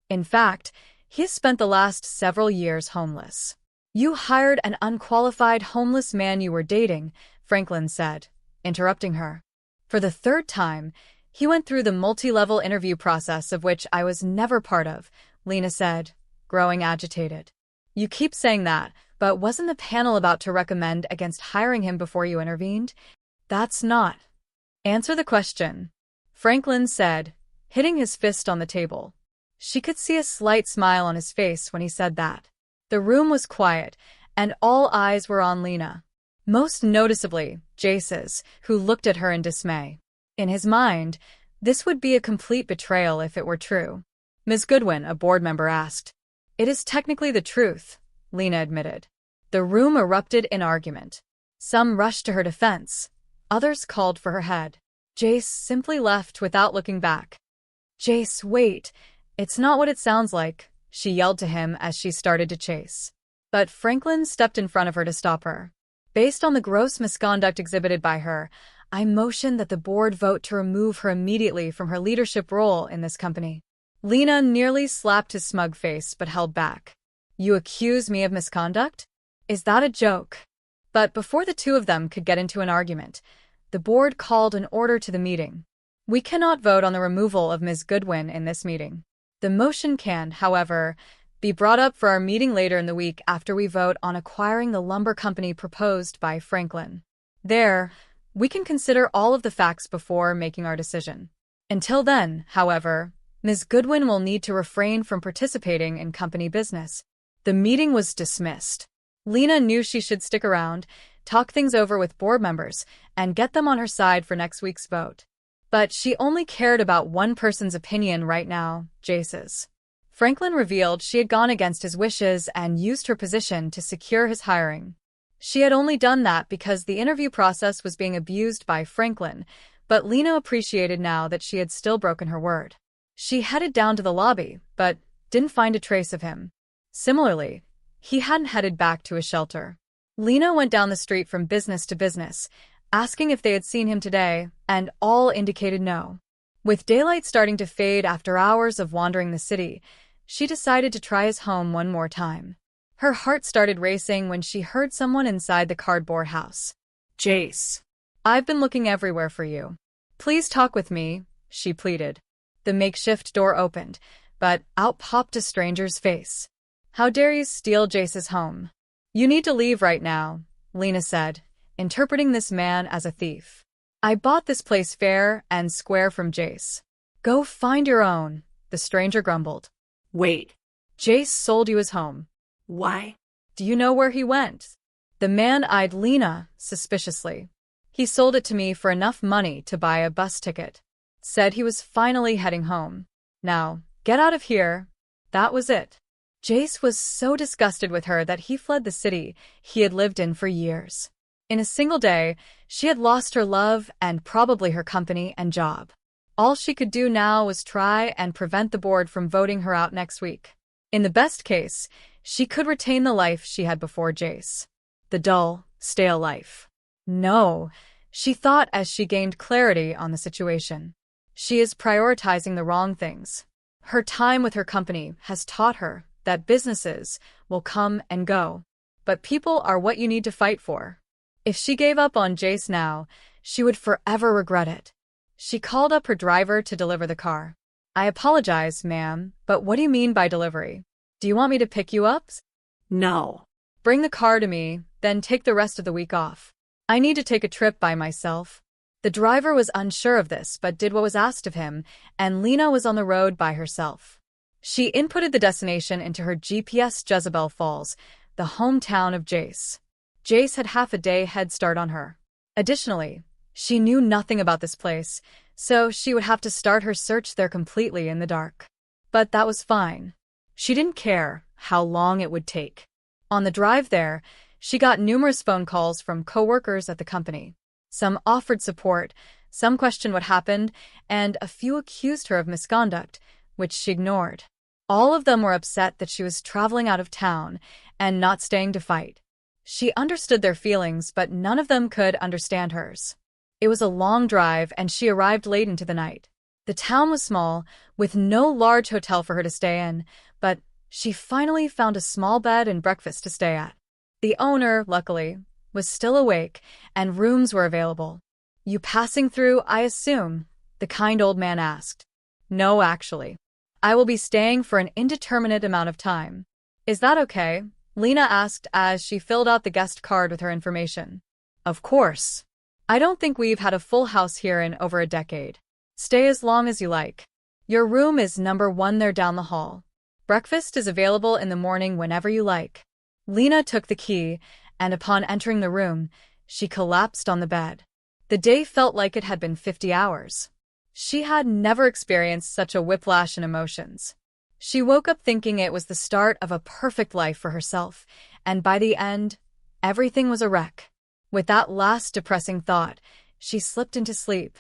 A: In fact, he has spent the last several years homeless. You hired an unqualified homeless man you were dating, Franklin said, interrupting her. For the third time, he went through the multi-level interview process of which I was never part of, Lena said, growing agitated. You keep saying that, but wasn't the panel about to recommend against hiring him before you intervened? That's not. Answer the question, Franklin said, hitting his fist on the table. She could see a slight smile on his face when he said that. The room was quiet, and all eyes were on Lena. Most noticeably, Jace's, who looked at her in dismay. In his mind, this would be a complete betrayal if it were true. Ms. Goodwin, a board member asked. It is technically the truth, Lena admitted. The room erupted in argument. Some rushed to her defense. Others called for her head. Jace simply left without looking back. Jace, wait. It's not what it sounds like, she yelled to him as she started to chase. But Franklin stepped in front of her to stop her. Based on the gross misconduct exhibited by her, I motion that the board vote to remove her immediately from her leadership role in this company. Lena nearly slapped his smug face but held back. You accuse me of misconduct? Is that a joke? But before the two of them could get into an argument, the board called an order to the meeting. We cannot vote on the removal of Ms. Goodwin in this meeting. The motion can, however, be brought up for our meeting later in the week after we vote on acquiring the lumber company proposed by Franklin. There, we can consider all of the facts before making our decision. Until then, however, Ms. Goodwin will need to refrain from participating in company business. The meeting was dismissed. Lena knew she should stick around, talk things over with board members, and get them on her side for next week's vote. But she only cared about one person's opinion right now, Jace's. Franklin revealed she had gone against his wishes and used her position to secure his hiring. She had only done that because the interview process was being abused by Franklin, but Lena appreciated now that she had still broken her word. She headed down to the lobby, but didn't find a trace of him. Similarly, he hadn't headed back to his shelter. Lena went down the street from business to business, asking if they had seen him today, and all indicated no. With daylight starting to fade after hours of wandering the city, she decided to try his home one more time. Her heart started racing when she heard someone inside the cardboard house.
B: Jace.
A: I've been looking everywhere for you. Please talk with me, she pleaded. The makeshift door opened, but out popped a stranger's face. How dare you steal Jace's home? You need to leave right now, Lena said, interpreting this man as a thief. I bought this place fair and square from Jace. Go find your own, the stranger grumbled.
B: Wait.
A: Jace sold you his home.
B: Why?
A: Do you know where he went? The man eyed Lena suspiciously. He sold it to me for enough money to buy a bus ticket. Said he was finally heading home. Now, get out of here. That was it. Jace was so disgusted with her that he fled the city he had lived in for years. In a single day, she had lost her love and probably her company and job. All she could do now was try and prevent the board from voting her out next week. In the best case, she could retain the life she had before Jace. The dull, stale life. No, she thought as she gained clarity on the situation. She is prioritizing the wrong things. Her time with her company has taught her that businesses will come and go, but people are what you need to fight for. If she gave up on Jace now, she would forever regret it. She called up her driver to deliver the car. I apologize, ma'am, but what do you mean by delivery? Do you want me to pick you up?
B: No.
A: Bring the car to me, then take the rest of the week off. I need to take a trip by myself. The driver was unsure of this but did what was asked of him, and Lena was on the road by herself. She inputted the destination into her GPS Jezebel Falls, the hometown of Jace. Jace had half a day head start on her. Additionally, she knew nothing about this place, so she would have to start her search there completely in the dark. But that was fine. She didn't care how long it would take. On the drive there, she got numerous phone calls from co-workers at the company. Some offered support, some questioned what happened, and a few accused her of misconduct, which she ignored. All of them were upset that she was traveling out of town and not staying to fight. She understood their feelings, but none of them could understand hers. It was a long drive, and she arrived late into the night. The town was small, with no large hotel for her to stay in, but she finally found a small bed and breakfast to stay at. The owner, luckily, was still awake, and rooms were available. You passing through, I assume? The kind old man asked. No, actually. I will be staying for an indeterminate amount of time. Is that okay? Lena asked as she filled out the guest card with her information. Of course. I don't think we've had a full house here in over a decade. Stay as long as you like. Your room is number 1 there down the hall. Breakfast is available in the morning whenever you like. Lena took the key, and upon entering the room, she collapsed on the bed. The day felt like it had been 50 hours. She had never experienced such a whiplash in emotions. She woke up thinking it was the start of a perfect life for herself, and by the end, everything was a wreck. With that last depressing thought, she slipped into sleep.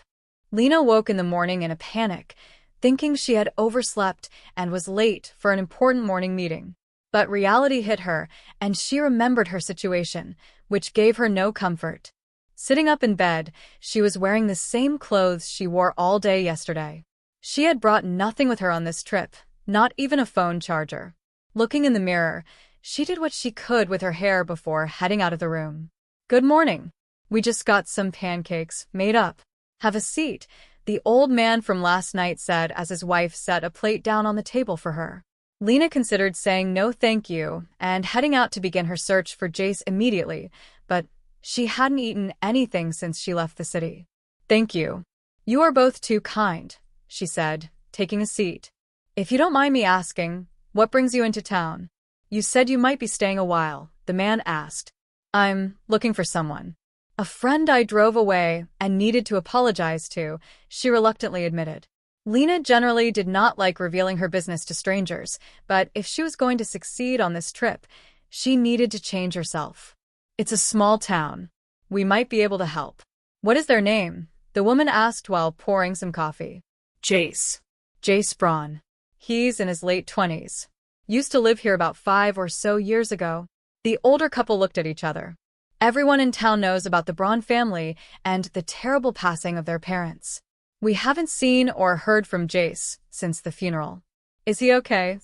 A: Lena woke in the morning in a panic, thinking she had overslept and was late for an important morning meeting. But reality hit her, and she remembered her situation, which gave her no comfort. Sitting up in bed, she was wearing the same clothes she wore all day yesterday. She had brought nothing with her on this trip, not even a phone charger. Looking in the mirror, she did what she could with her hair before heading out of the room. "Good morning. We just got some pancakes made up. Have a seat," the old man from last night said as his wife set a plate down on the table for her. Lena considered saying no thank you and heading out to begin her search for Jace immediately, but she hadn't eaten anything since she left the city. "Thank you. You are both too kind," she said, taking a seat. "If you don't mind me asking, what brings you into town?" "You said you might be staying a while," the man asked. "I'm looking for someone. A friend I drove away and needed to apologize to," she reluctantly admitted. Lena generally did not like revealing her business to strangers, but if she was going to succeed on this trip, she needed to change herself. "It's a small town. We might be able to help." "What is their name?" the woman asked while pouring some coffee.
B: Jace.
A: "Jace Braun. He's in his late 20s. Used to live here about 5 or so years ago." The older couple looked at each other. Everyone in town knows about the Braun family and the terrible passing of their parents. "We haven't seen or heard from Jace since the funeral. Is he okay?"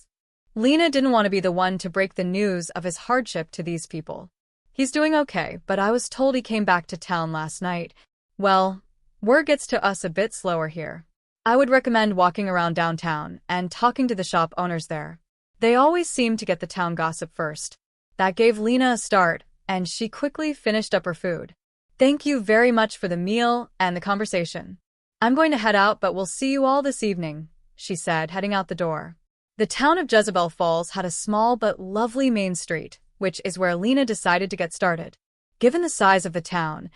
A: Lena didn't want to be the one to break the news of his hardship to these people. "He's doing okay, but I was told he came back to town last night. Well, word gets to us a bit slower here. I would recommend walking around downtown and talking to the shop owners there. They always seem to get the town gossip first." That gave Lena a start, and she quickly finished up her food. "Thank you very much for the meal and the conversation. I'm going to head out, but we'll see you all this evening," she said, heading out the door. The town of Jezebel Falls had a small but lovely main street, which is where Lena decided to get started. Given the size of the town,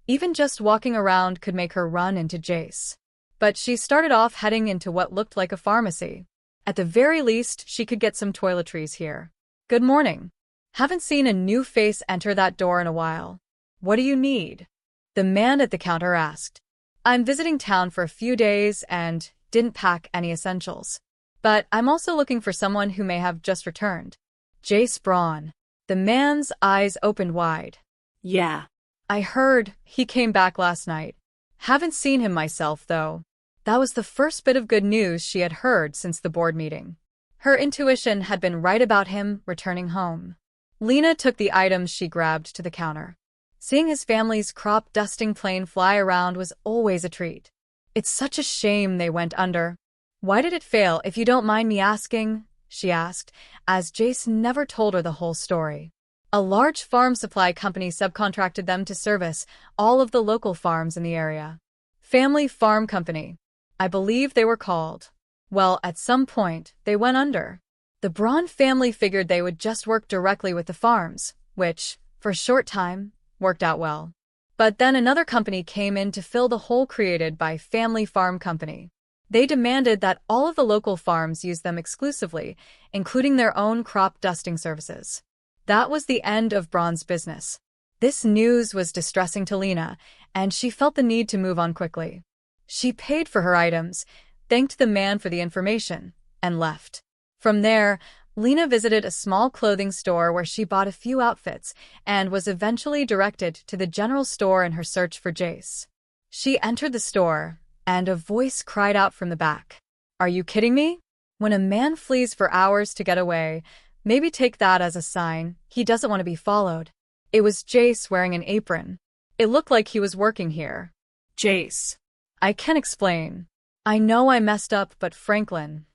A: even just walking around could make her run into Jace. But she started off heading into what looked like a pharmacy. At the very least, she could get some toiletries here. "Good morning. Haven't seen a new face enter that door in a while. What do you need?" the man at the counter asked. "I'm visiting town for a few days and didn't pack any essentials. But I'm also looking for someone who may have just returned." "Jace Braun." The man's eyes opened wide.
B: Yeah.
A: "I heard he came back last night. Haven't seen him myself, though." That was the first bit of good news she had heard since the board meeting. Her intuition had been right about him returning home. Lena took the items she grabbed to the counter. Seeing his family's crop dusting plane fly around was always a treat. "It's such a shame they went under." "Why did it fail, if you don't mind me asking?" she asked, as Jace never told her the whole story. A large farm supply company subcontracted them to service all of the local farms in the area. Family Farm Company, I believe they were called. Well, at some point, they went under. The Braun family figured they would just work directly with the farms, which, for a short time, worked out well. But then another company came in to fill the hole created by Family Farm Company. They demanded that all of the local farms use them exclusively, including their own crop dusting services. That was the end of Braun's business. This news was distressing to Lena, and she felt the need to move on quickly. She paid for her items, thanked the man for the information, and left. From there, Lena visited a small clothing store where she bought a few outfits and was eventually directed to the general store in her search for Jace. She entered the store, and a voice cried out from the back. "Are you kidding me? When a man flees for hours to get away, maybe take that as a sign he doesn't want to be followed." It was Jace wearing an apron. It looked like he was working here.
B: Jace.
A: "I can explain. I know I messed up, but Franklin.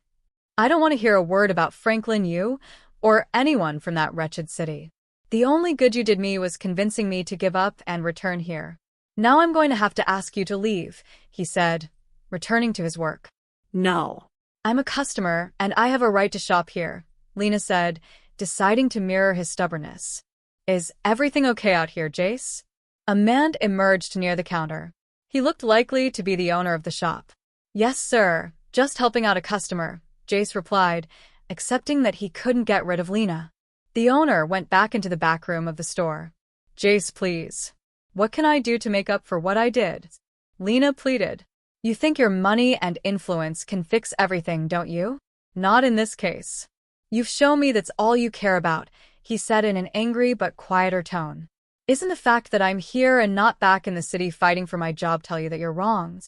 A: I don't want to hear a word about Franklin, you, or anyone from that wretched city. The only good you did me was convincing me to give up and return here. Now I'm going to have to ask you to leave," he said, returning to his work.
B: No.
A: I'm a customer, and I have a right to shop here, Lena said, deciding to mirror his stubbornness. Is everything okay out here, Jace? A man emerged near the counter. He looked likely to be the owner of the shop. Yes, sir, just helping out a customer, Jace replied, accepting that he couldn't get rid of Lena. The owner went back into the back room of the store. Jace, please. What can I do to make up for what I did? Lena pleaded. You think your money and influence can fix everything, don't you? Not in this case. You've shown me that's all you care about, he said in an angry but quieter tone. Isn't the fact that I'm here and not back in the city fighting for my job tell you that you're wrong?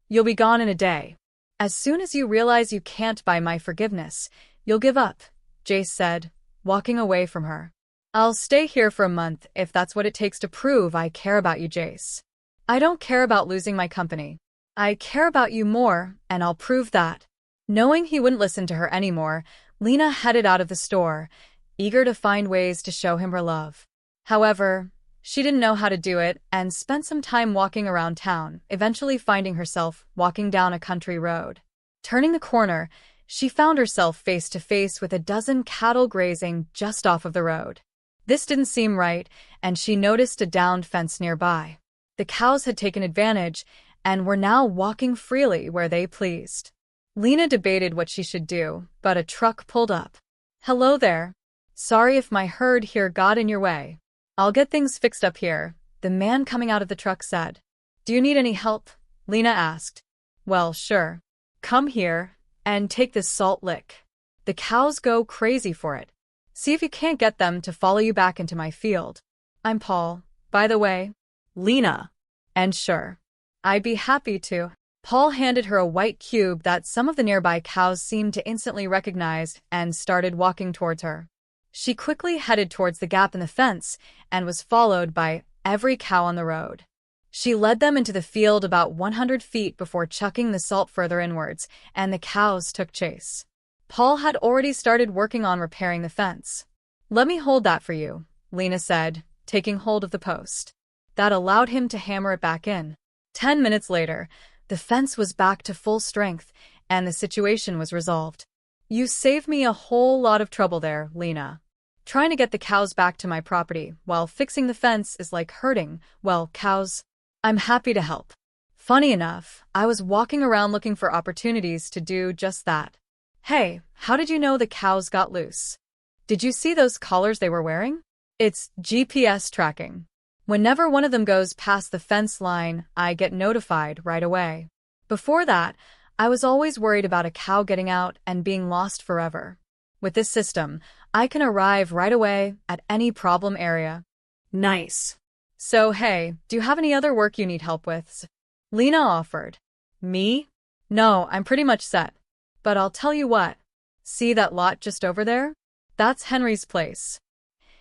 A: You'll be gone in a day. As soon as you realize you can't buy my forgiveness, you'll give up, Jace said, walking away from her. I'll stay here for a month if that's what it takes to prove I care about you, Jace. I don't care about losing my company. I care about you more, and I'll prove that. Knowing he wouldn't listen to her anymore, Lena headed out of the store, eager to find ways to show him her love. However, she didn't know how to do it and spent some time walking around town, eventually finding herself walking down a country road. Turning the corner, she found herself face to face with a dozen cattle grazing just off of the road. This didn't seem right, and she noticed a downed fence nearby. The cows had taken advantage and were now walking freely where they pleased. Lena debated what she should do, but a truck pulled up. Hello there. Sorry if my herd here got in your way. I'll get things fixed up here, the man coming out of the truck said. Do you need any help? Lena asked. Well, sure. Come here and take this salt lick. The cows go crazy for it. See if you can't get them to follow you back into my field. I'm Paul, by the way.
B: Lena.
A: And sure. I'd be happy to. Paul handed her a white cube that some of the nearby cows seemed to instantly recognize and started walking towards her. She quickly headed towards the gap in the fence and was followed by every cow on the road. She led them into the field about 100 feet before chucking the salt further inwards, and the cows took chase. Paul had already started working on repairing the fence. Let me hold that for you, Lena said, taking hold of the post. That allowed him to hammer it back in. 10 minutes later, the fence was back to full strength, and the situation was resolved. You saved me a whole lot of trouble there, Lena. Trying to get the cows back to my property while fixing the fence is like herding, well, cows. I'm happy to help. Funny enough, I was walking around looking for opportunities to do just that. Hey, how did you know the cows got loose? Did you see those collars they were wearing? It's GPS tracking. Whenever one of them goes past the fence line, I get notified right away. Before that, I was always worried about a cow getting out and being lost forever. With this system, I can arrive right away at any problem area.
B: Nice.
A: So hey, do you have any other work you need help with? Lena offered. Me? No, I'm pretty much set. But I'll tell you what. See that lot just over there? That's Henry's place.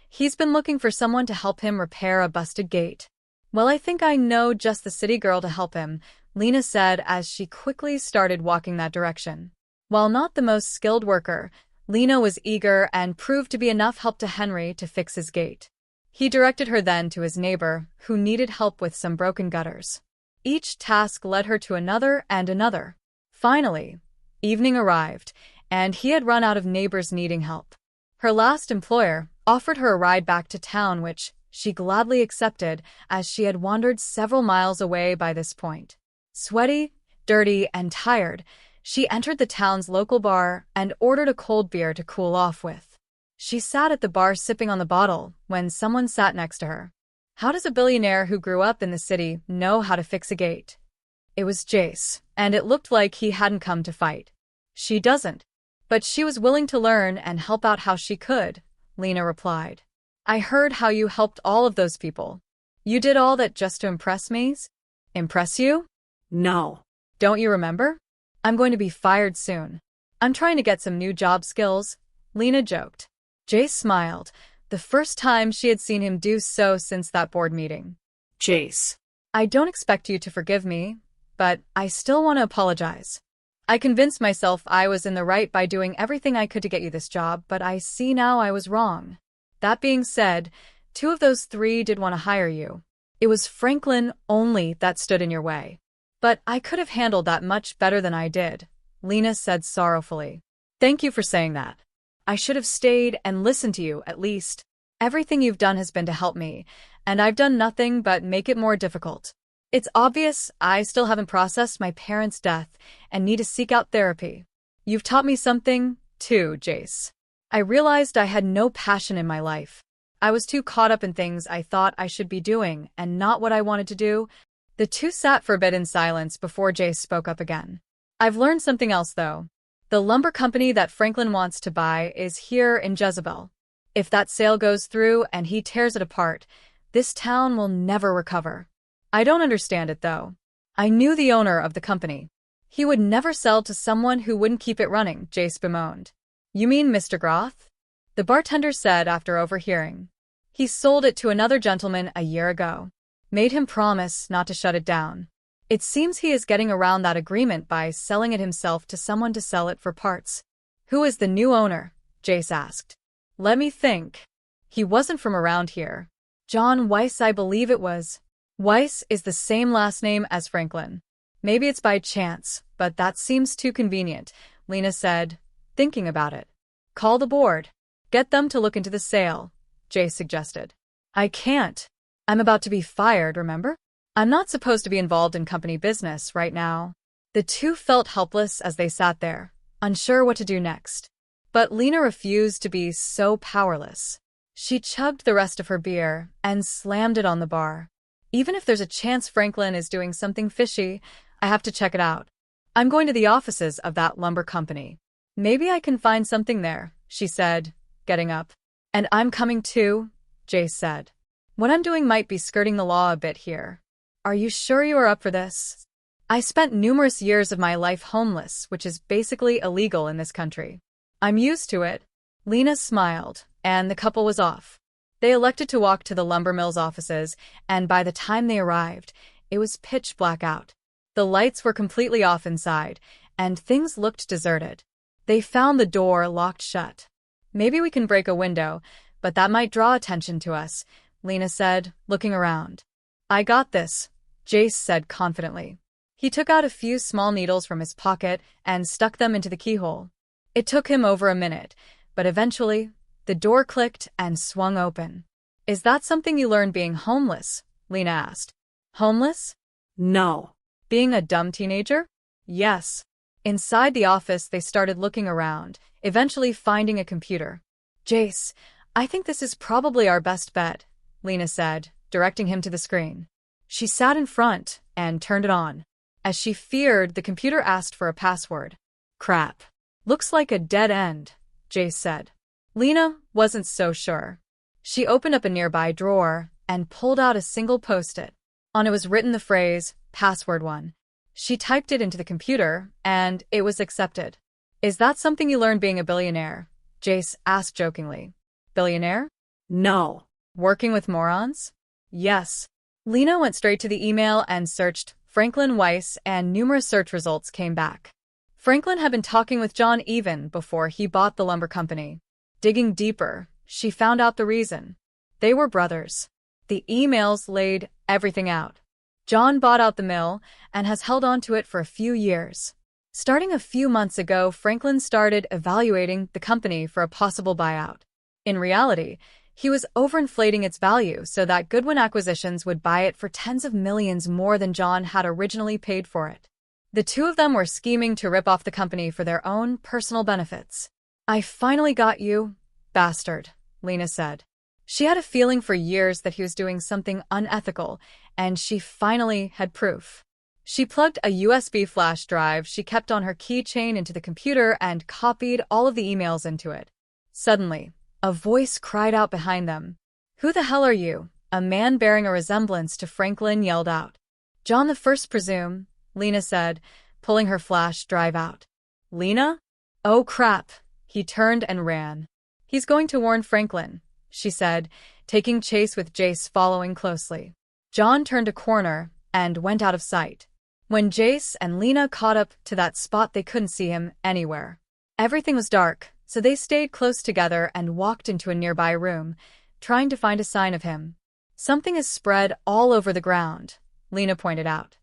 A: He's been looking for someone to help him repair a busted gate. Well, I think I know just the city girl to help him, Lena said as she quickly started walking that direction. While not the most skilled worker, Lena was eager and proved to be enough help to Henry to fix his gate. He directed her then to his neighbor, who needed help with some broken gutters. Each task led her to another and another. Finally, evening arrived, and he had run out of neighbors needing help. Her last employer offered her a ride back to town, which she gladly accepted as she had wandered several miles away by this point. Sweaty, dirty, and tired, she entered the town's local bar and ordered a cold beer to cool off with. She sat at the bar sipping on the bottle when someone sat next to her. How does a billionaire who grew up in the city know how to fix a gate? It was Jace, and it looked like he hadn't come to fight. She doesn't. But she was willing to learn and help out how she could, Lena replied. I heard how you helped all of those people. You did all that just to impress me? Impress you?
B: No.
A: Don't you remember? I'm going to be fired soon. I'm trying to get some new job skills, Lena joked. Jace smiled, the first time she had seen him do so since that board meeting.
B: Jace.
A: I don't expect you to forgive me, but I still want to apologize. I convinced myself I was in the right by doing everything I could to get you this job, but I see now I was wrong. That being said, 2 of those 3 did want to hire you. It was Franklin only that stood in your way. But I could have handled that much better than I did, Lena said sorrowfully. Thank you for saying that. I should have stayed and listened to you, at least. Everything you've done has been to help me, and I've done nothing but make it more difficult. It's obvious I still haven't processed my parents' death and need to seek out therapy. You've taught me something, too, Jace. I realized I had no passion in my life. I was too caught up in things I thought I should be doing and not what I wanted to do. The two sat for a bit in silence before Jace spoke up again. I've learned something else, though. The lumber company that Franklin wants to buy is here in Jezebel. If that sale goes through and he tears it apart, this town will never recover. I don't understand it, though. I knew the owner of the company. He would never sell to someone who wouldn't keep it running, Jace bemoaned. You mean Mr. Groth? The bartender said after overhearing. He sold it to another gentleman a year ago. Made him promise not to shut it down. It seems he is getting around that agreement by selling it himself to someone to sell it for parts. Who is the new owner? Jace asked. Let me think. He wasn't from around here. John Weiss, I believe it was. Weiss is the same last name as Franklin. Maybe it's by chance, but that seems too convenient, Lena said, thinking about it. Call the board. Get them to look into the sale, Jace suggested. I can't. I'm about to be fired, remember? I'm not supposed to be involved in company business right now. The two felt helpless as they sat there, unsure what to do next. But Lena refused to be so powerless. She chugged the rest of her beer and slammed it on the bar. Even if there's a chance Franklin is doing something fishy, I have to check it out. I'm going to the offices of that lumber company. Maybe I can find something there, she said, getting up. And I'm coming too, Jace said. What I'm doing might be skirting the law a bit here. Are you sure you are up for this? I spent numerous years of my life homeless, which is basically illegal in this country. I'm used to it. Lena smiled, and the couple was off. They elected to walk to the lumber mill's offices, and by the time they arrived, it was pitch black out. The lights were completely off inside, and things looked deserted. They found the door locked shut. Maybe we can break a window, but that might draw attention to us, Lena said, looking around. I got this, Jace said confidently. He took out a few small needles from his pocket and stuck them into the keyhole. It took him over a minute, but eventually, the door clicked and swung open. Is that something you learned being homeless? Lena asked. Homeless?
B: No.
A: Being a dumb teenager? Yes. Inside the office, they started looking around, eventually finding a computer. Jace, I think this is probably our best bet, Lena said, directing him to the screen. She sat in front and turned it on. As she feared, the computer asked for a password. Crap. Looks like a dead end, Jace said. Lena wasn't so sure. She opened up a nearby drawer and pulled out a single post-it. On it was written the phrase, password 1. She typed it into the computer, and it was accepted. Is that something you learned being a billionaire? Jace asked jokingly. Billionaire?
B: No.
A: Working with morons? Yes. Lena went straight to the email and searched Franklin Weiss, and numerous search results came back. Franklin had been talking with John even before he bought the lumber company. Digging deeper, she found out the reason. They were brothers. The emails laid everything out. John bought out the mill and has held on to it for a few years. Starting a few months ago, Franklin started evaluating the company for a possible buyout. In reality, he was overinflating its value so that Goodwin Acquisitions would buy it for tens of millions more than John had originally paid for it. The two of them were scheming to rip off the company for their own personal benefits. I finally got you, bastard, Lena said. She had a feeling for years that he was doing something unethical, and she finally had proof. She plugged a USB flash drive she kept on her keychain into the computer and copied all of the emails into it. Suddenly, a voice cried out behind them. Who the hell are you? A man bearing a resemblance to Franklin yelled out. John the First, presume, Lena said, pulling her flash drive out. Lena? Oh crap. He turned and ran. He's going to warn Franklin, she said, taking chase with Jace following closely. John turned a corner and went out of sight. When Jace and Lena caught up to that spot, they couldn't see him anywhere. Everything was dark, so they stayed close together and walked into a nearby room, trying to find a sign of him. Something is spread all over the ground, Lena pointed out.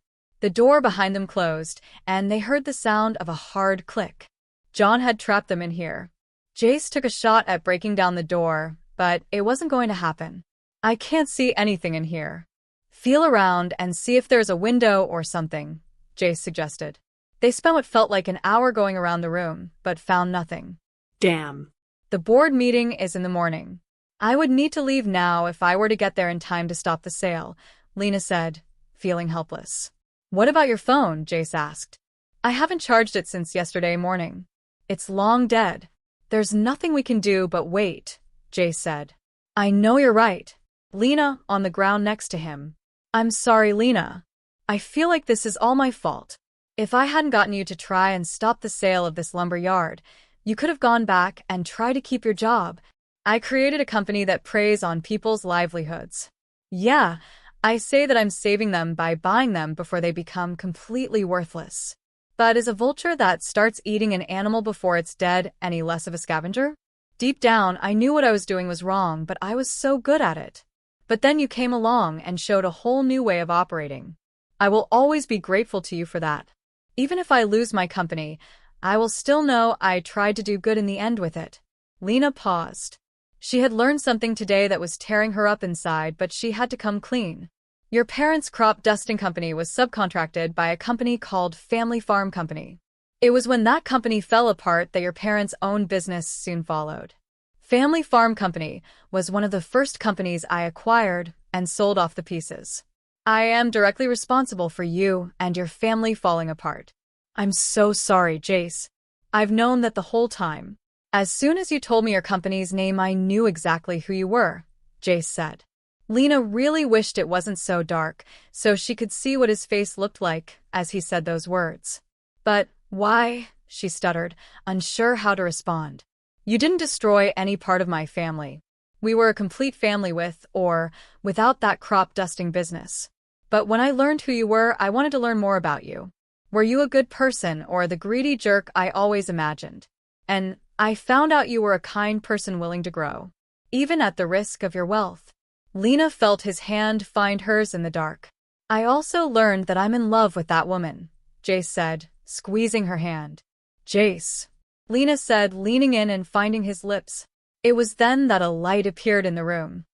A: The door behind them closed, and they heard the sound of a hard click. John had trapped them in here. Jace took a shot at breaking down the door, but it wasn't going to happen. I can't see anything in here. Feel around and see if there's a window or something, Jace suggested. They spent what felt like an hour going around the room, but found nothing.
B: Damn.
A: The board meeting is in the morning. I would need to leave now if I were to get there in time to stop the sale, Lena said, feeling helpless. What about your phone? Jace asked. I haven't charged it since yesterday morning. It's long dead. There's nothing we can do but wait, Jace said. I know you're right. Lena, on the ground next to him. I'm sorry, Lena. I feel like this is all my fault. If I hadn't gotten you to try and stop the sale of this lumber yard, you could have gone back and tried to keep your job. I created a company that preys on people's livelihoods. Yeah, I say that I'm saving them by buying them before they become completely worthless. But is a vulture that starts eating an animal before it's dead any less of a scavenger? Deep down, I knew what I was doing was wrong, but I was so good at it. But then you came along and showed a whole new way of operating. I will always be grateful to you for that. Even if I lose my company, I will still know I tried to do good in the end with it. Lena paused. She had learned something today that was tearing her up inside, but she had to come clean. Your parents' crop dusting company was subcontracted by a company called Family Farm Company. It was when that company fell apart that your parents' own business soon followed. Family Farm Company was one of the first companies I acquired and sold off the pieces. I am directly responsible for you and your family falling apart. I'm so sorry, Jace. I've known that the whole time. As soon as you told me your company's name, I knew exactly who you were, Jace said. Lena really wished it wasn't so dark, so she could see what his face looked like as he said those words. But why? She stuttered, unsure how to respond. You didn't destroy any part of my family. We were a complete family with, or without that crop dusting business. But when I learned who you were, I wanted to learn more about you. Were you a good person or the greedy jerk I always imagined? And I found out you were a kind person willing to grow, even at the risk of your wealth. Lena felt his hand find hers in the dark. I also learned that I'm in love with that woman, Jace said, squeezing her hand. Jace, Lena said, leaning in and finding his lips. It was then that a light appeared in the room.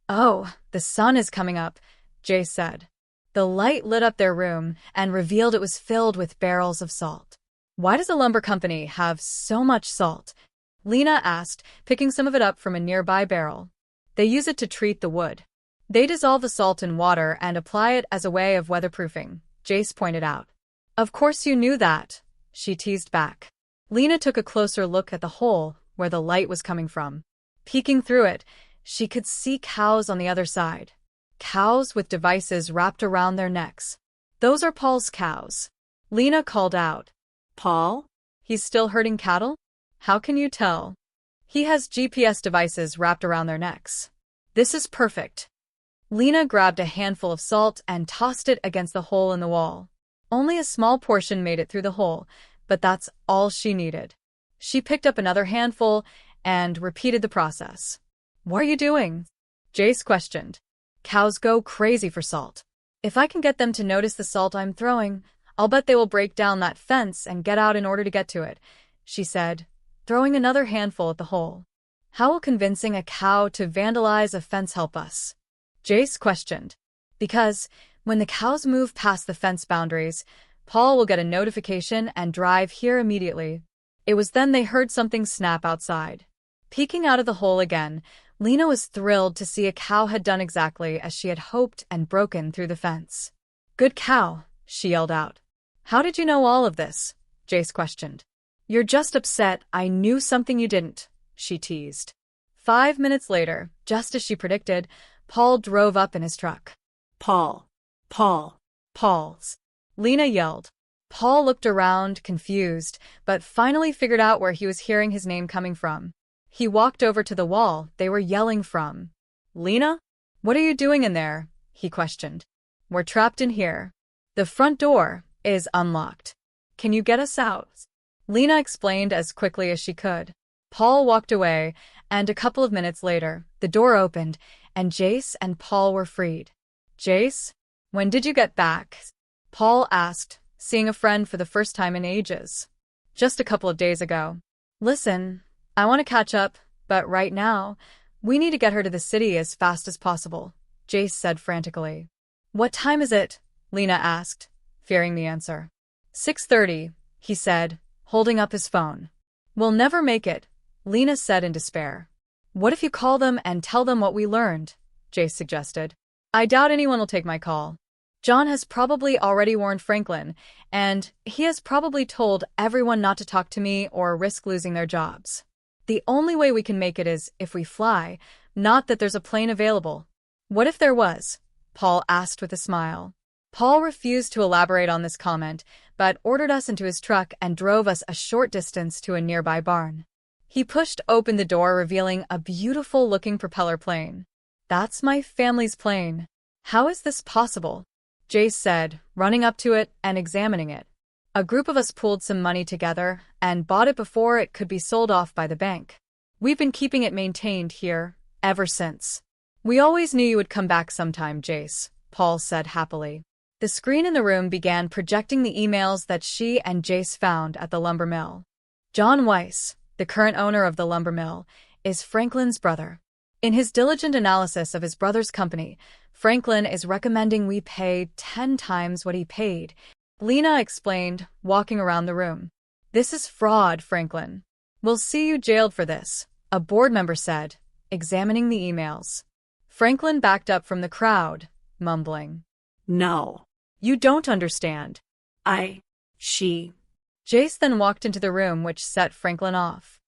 A: Oh, the sun is coming up, Jace said. The light lit up their room and revealed it was filled with barrels of salt. Why does a lumber company have so much salt? Lena asked, picking some of it up from a nearby barrel. They use it to treat the wood. They dissolve the salt in water and apply it as a way of weatherproofing, Jace pointed out. Of course you knew that, she teased back. Lena took a closer look at the hole where the light was coming from. Peeking through it, she could see cows on the other side. Cows with devices wrapped around their necks. Those are Paul's cows. Lena called out.
B: Paul?
A: He's still herding cattle? How can you tell? He has GPS devices wrapped around their necks. This is perfect. Lena grabbed a handful of salt and tossed it against the hole in the wall. Only a small portion made it through the hole, but that's all she needed. She picked up another handful and repeated the process. What are you doing? Jace questioned. Cows go crazy for salt. If I can get them to notice the salt I'm throwing, I'll bet they will break down that fence and get out in order to get to it, she said, throwing another handful at the hole. How will convincing a cow to vandalize a fence help us? Jace questioned. Because when the cows move past the fence boundaries, Paul will get a notification and drive here immediately. It was then they heard something snap outside. Peeking out of the hole again, Lena was thrilled to see a cow had done exactly as she had hoped and broken through the fence. Good cow, she yelled out. How did you know all of this? Jace questioned. You're just upset I knew something you didn't, she teased. 5 minutes later, just as she predicted, Paul drove up in his truck.
B: Paul.
A: Paul's. Lena yelled. Paul looked around, confused, but finally figured out where he was hearing his name coming from. He walked over to the wall they were yelling from. Lena? What are you doing in there? He questioned. We're trapped in here. The front door is unlocked. Can you get us out? Lena explained as quickly as she could. Paul walked away, and a couple of minutes later, the door opened, and Jace and Paul were freed. Jace? When did you get back? Paul asked, seeing a friend for the first time in ages. Just a couple of days ago. Listen, I want to catch up, but right now, we need to get her to the city as fast as possible, Jace said frantically. What time is it? Lena asked, fearing the answer. 6:30, he said, holding up his phone. We'll never make it, Lena said in despair. What if you call them and tell them what we learned? Jace suggested. I doubt anyone will take my call. John has probably already warned Franklin, and he has probably told everyone not to talk to me or risk losing their jobs. The only way we can make it is if we fly, not that there's a plane available. What if there was? Paul asked with a smile. Paul refused to elaborate on this comment, but ordered us into his truck and drove us a short distance to a nearby barn. He pushed open the door, revealing a beautiful-looking propeller plane. That's my family's plane. How is this possible? Jace said, running up to it and examining it. A group of us pooled some money together and bought it before it could be sold off by the bank. We've been keeping it maintained here ever since. We always knew you would come back sometime, Jace, Paul said happily. The screen in the room began projecting the emails that she and Jace found at the lumber mill. John Weiss, the current owner of the lumber mill, is Franklin's brother. In his diligent analysis of his brother's company, Franklin is recommending we pay 10 times what he paid. Lena explained, walking around the room. This is fraud, Franklin. We'll see you jailed for this, a board member said, examining the emails. Franklin backed up from the crowd, mumbling.
B: No.
A: You don't understand.
B: She.
A: Jace then walked into the room, which set Franklin off.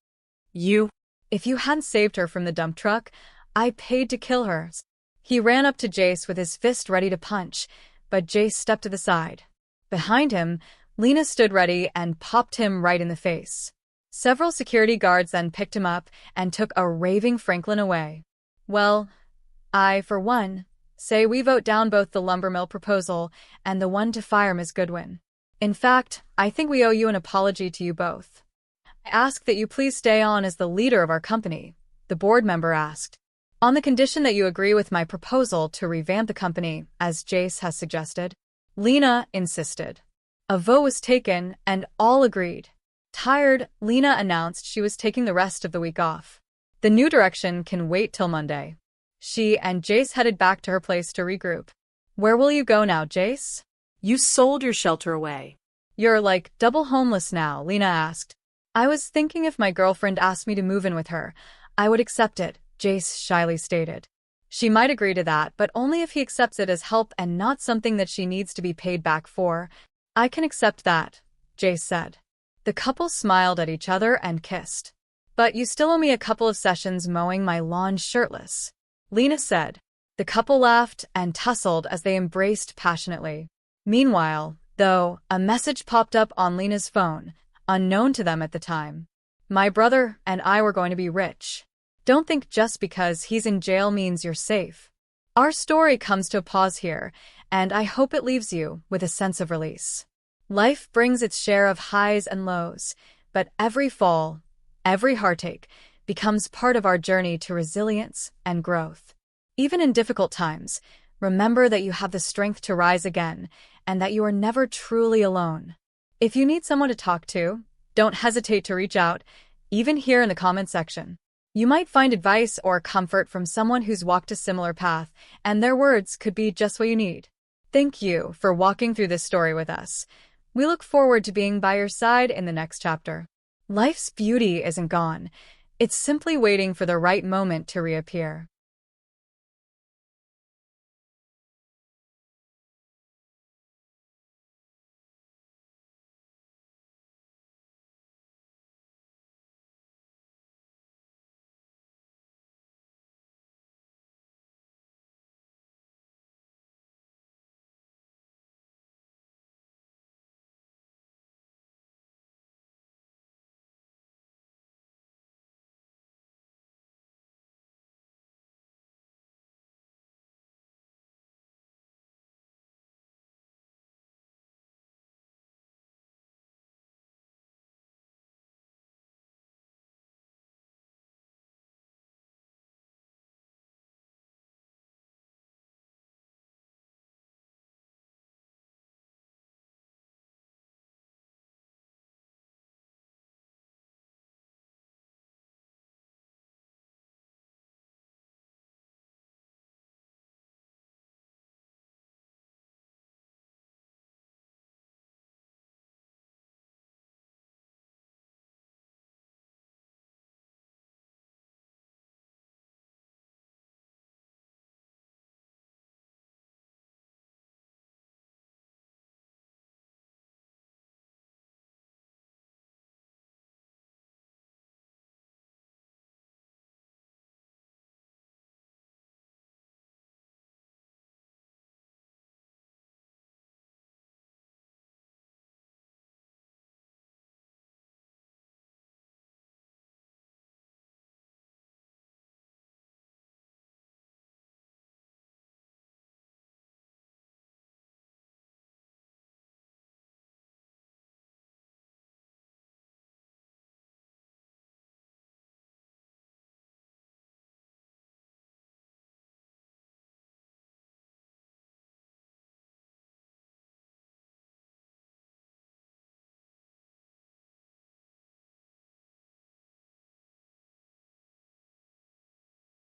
B: You.
A: If you hadn't saved her from the dump truck, I paid to kill her. He ran up to Jace with his fist ready to punch, but Jace stepped to the side. Behind him, Lena stood ready and popped him right in the face. Several security guards then picked him up and took a raving Franklin away. Well, I, for one, say we vote down both the lumber mill proposal and the one to fire Ms. Goodwin. In fact, I think we owe you an apology to you both. I ask that you please stay on as the leader of our company, the board member asked. On the condition that you agree with my proposal to revamp the company, as Jace has suggested. Lena insisted. A vote was taken, and all agreed. Tired, Lena announced she was taking the rest of the week off. The new direction can wait till Monday. She and Jace headed back to her place to regroup. Where will you go now, Jace?
B: You sold your shelter away.
A: You're like double homeless now, Lena asked. I was thinking if my girlfriend asked me to move in with her, I would accept it, Jace shyly stated. She might agree to that, but only if he accepts it as help and not something that she needs to be paid back for. I can accept that, Jace said. The couple smiled at each other and kissed. But you still owe me a couple of sessions mowing my lawn shirtless, Lena said. The couple laughed and tussled as they embraced passionately. Meanwhile, though, a message popped up on Lena's phone, unknown to them at the time. My brother and I were going to be rich. Don't think just because he's in jail means you're safe. Our story comes to a pause here, and I hope it leaves you with a sense of release. Life brings its share of highs and lows, but every fall, every heartache, becomes part of our journey to resilience and growth. Even in difficult times, remember that you have the strength to rise again, and that you are never truly alone. If you need someone to talk to, don't hesitate to reach out, even here in the comment section. You might find advice or comfort from someone who's walked a similar path, and their words could be just what you need. Thank you for walking through this story with us. We look forward to being by your side in the next chapter. Life's beauty isn't gone. It's simply waiting for the right moment to reappear.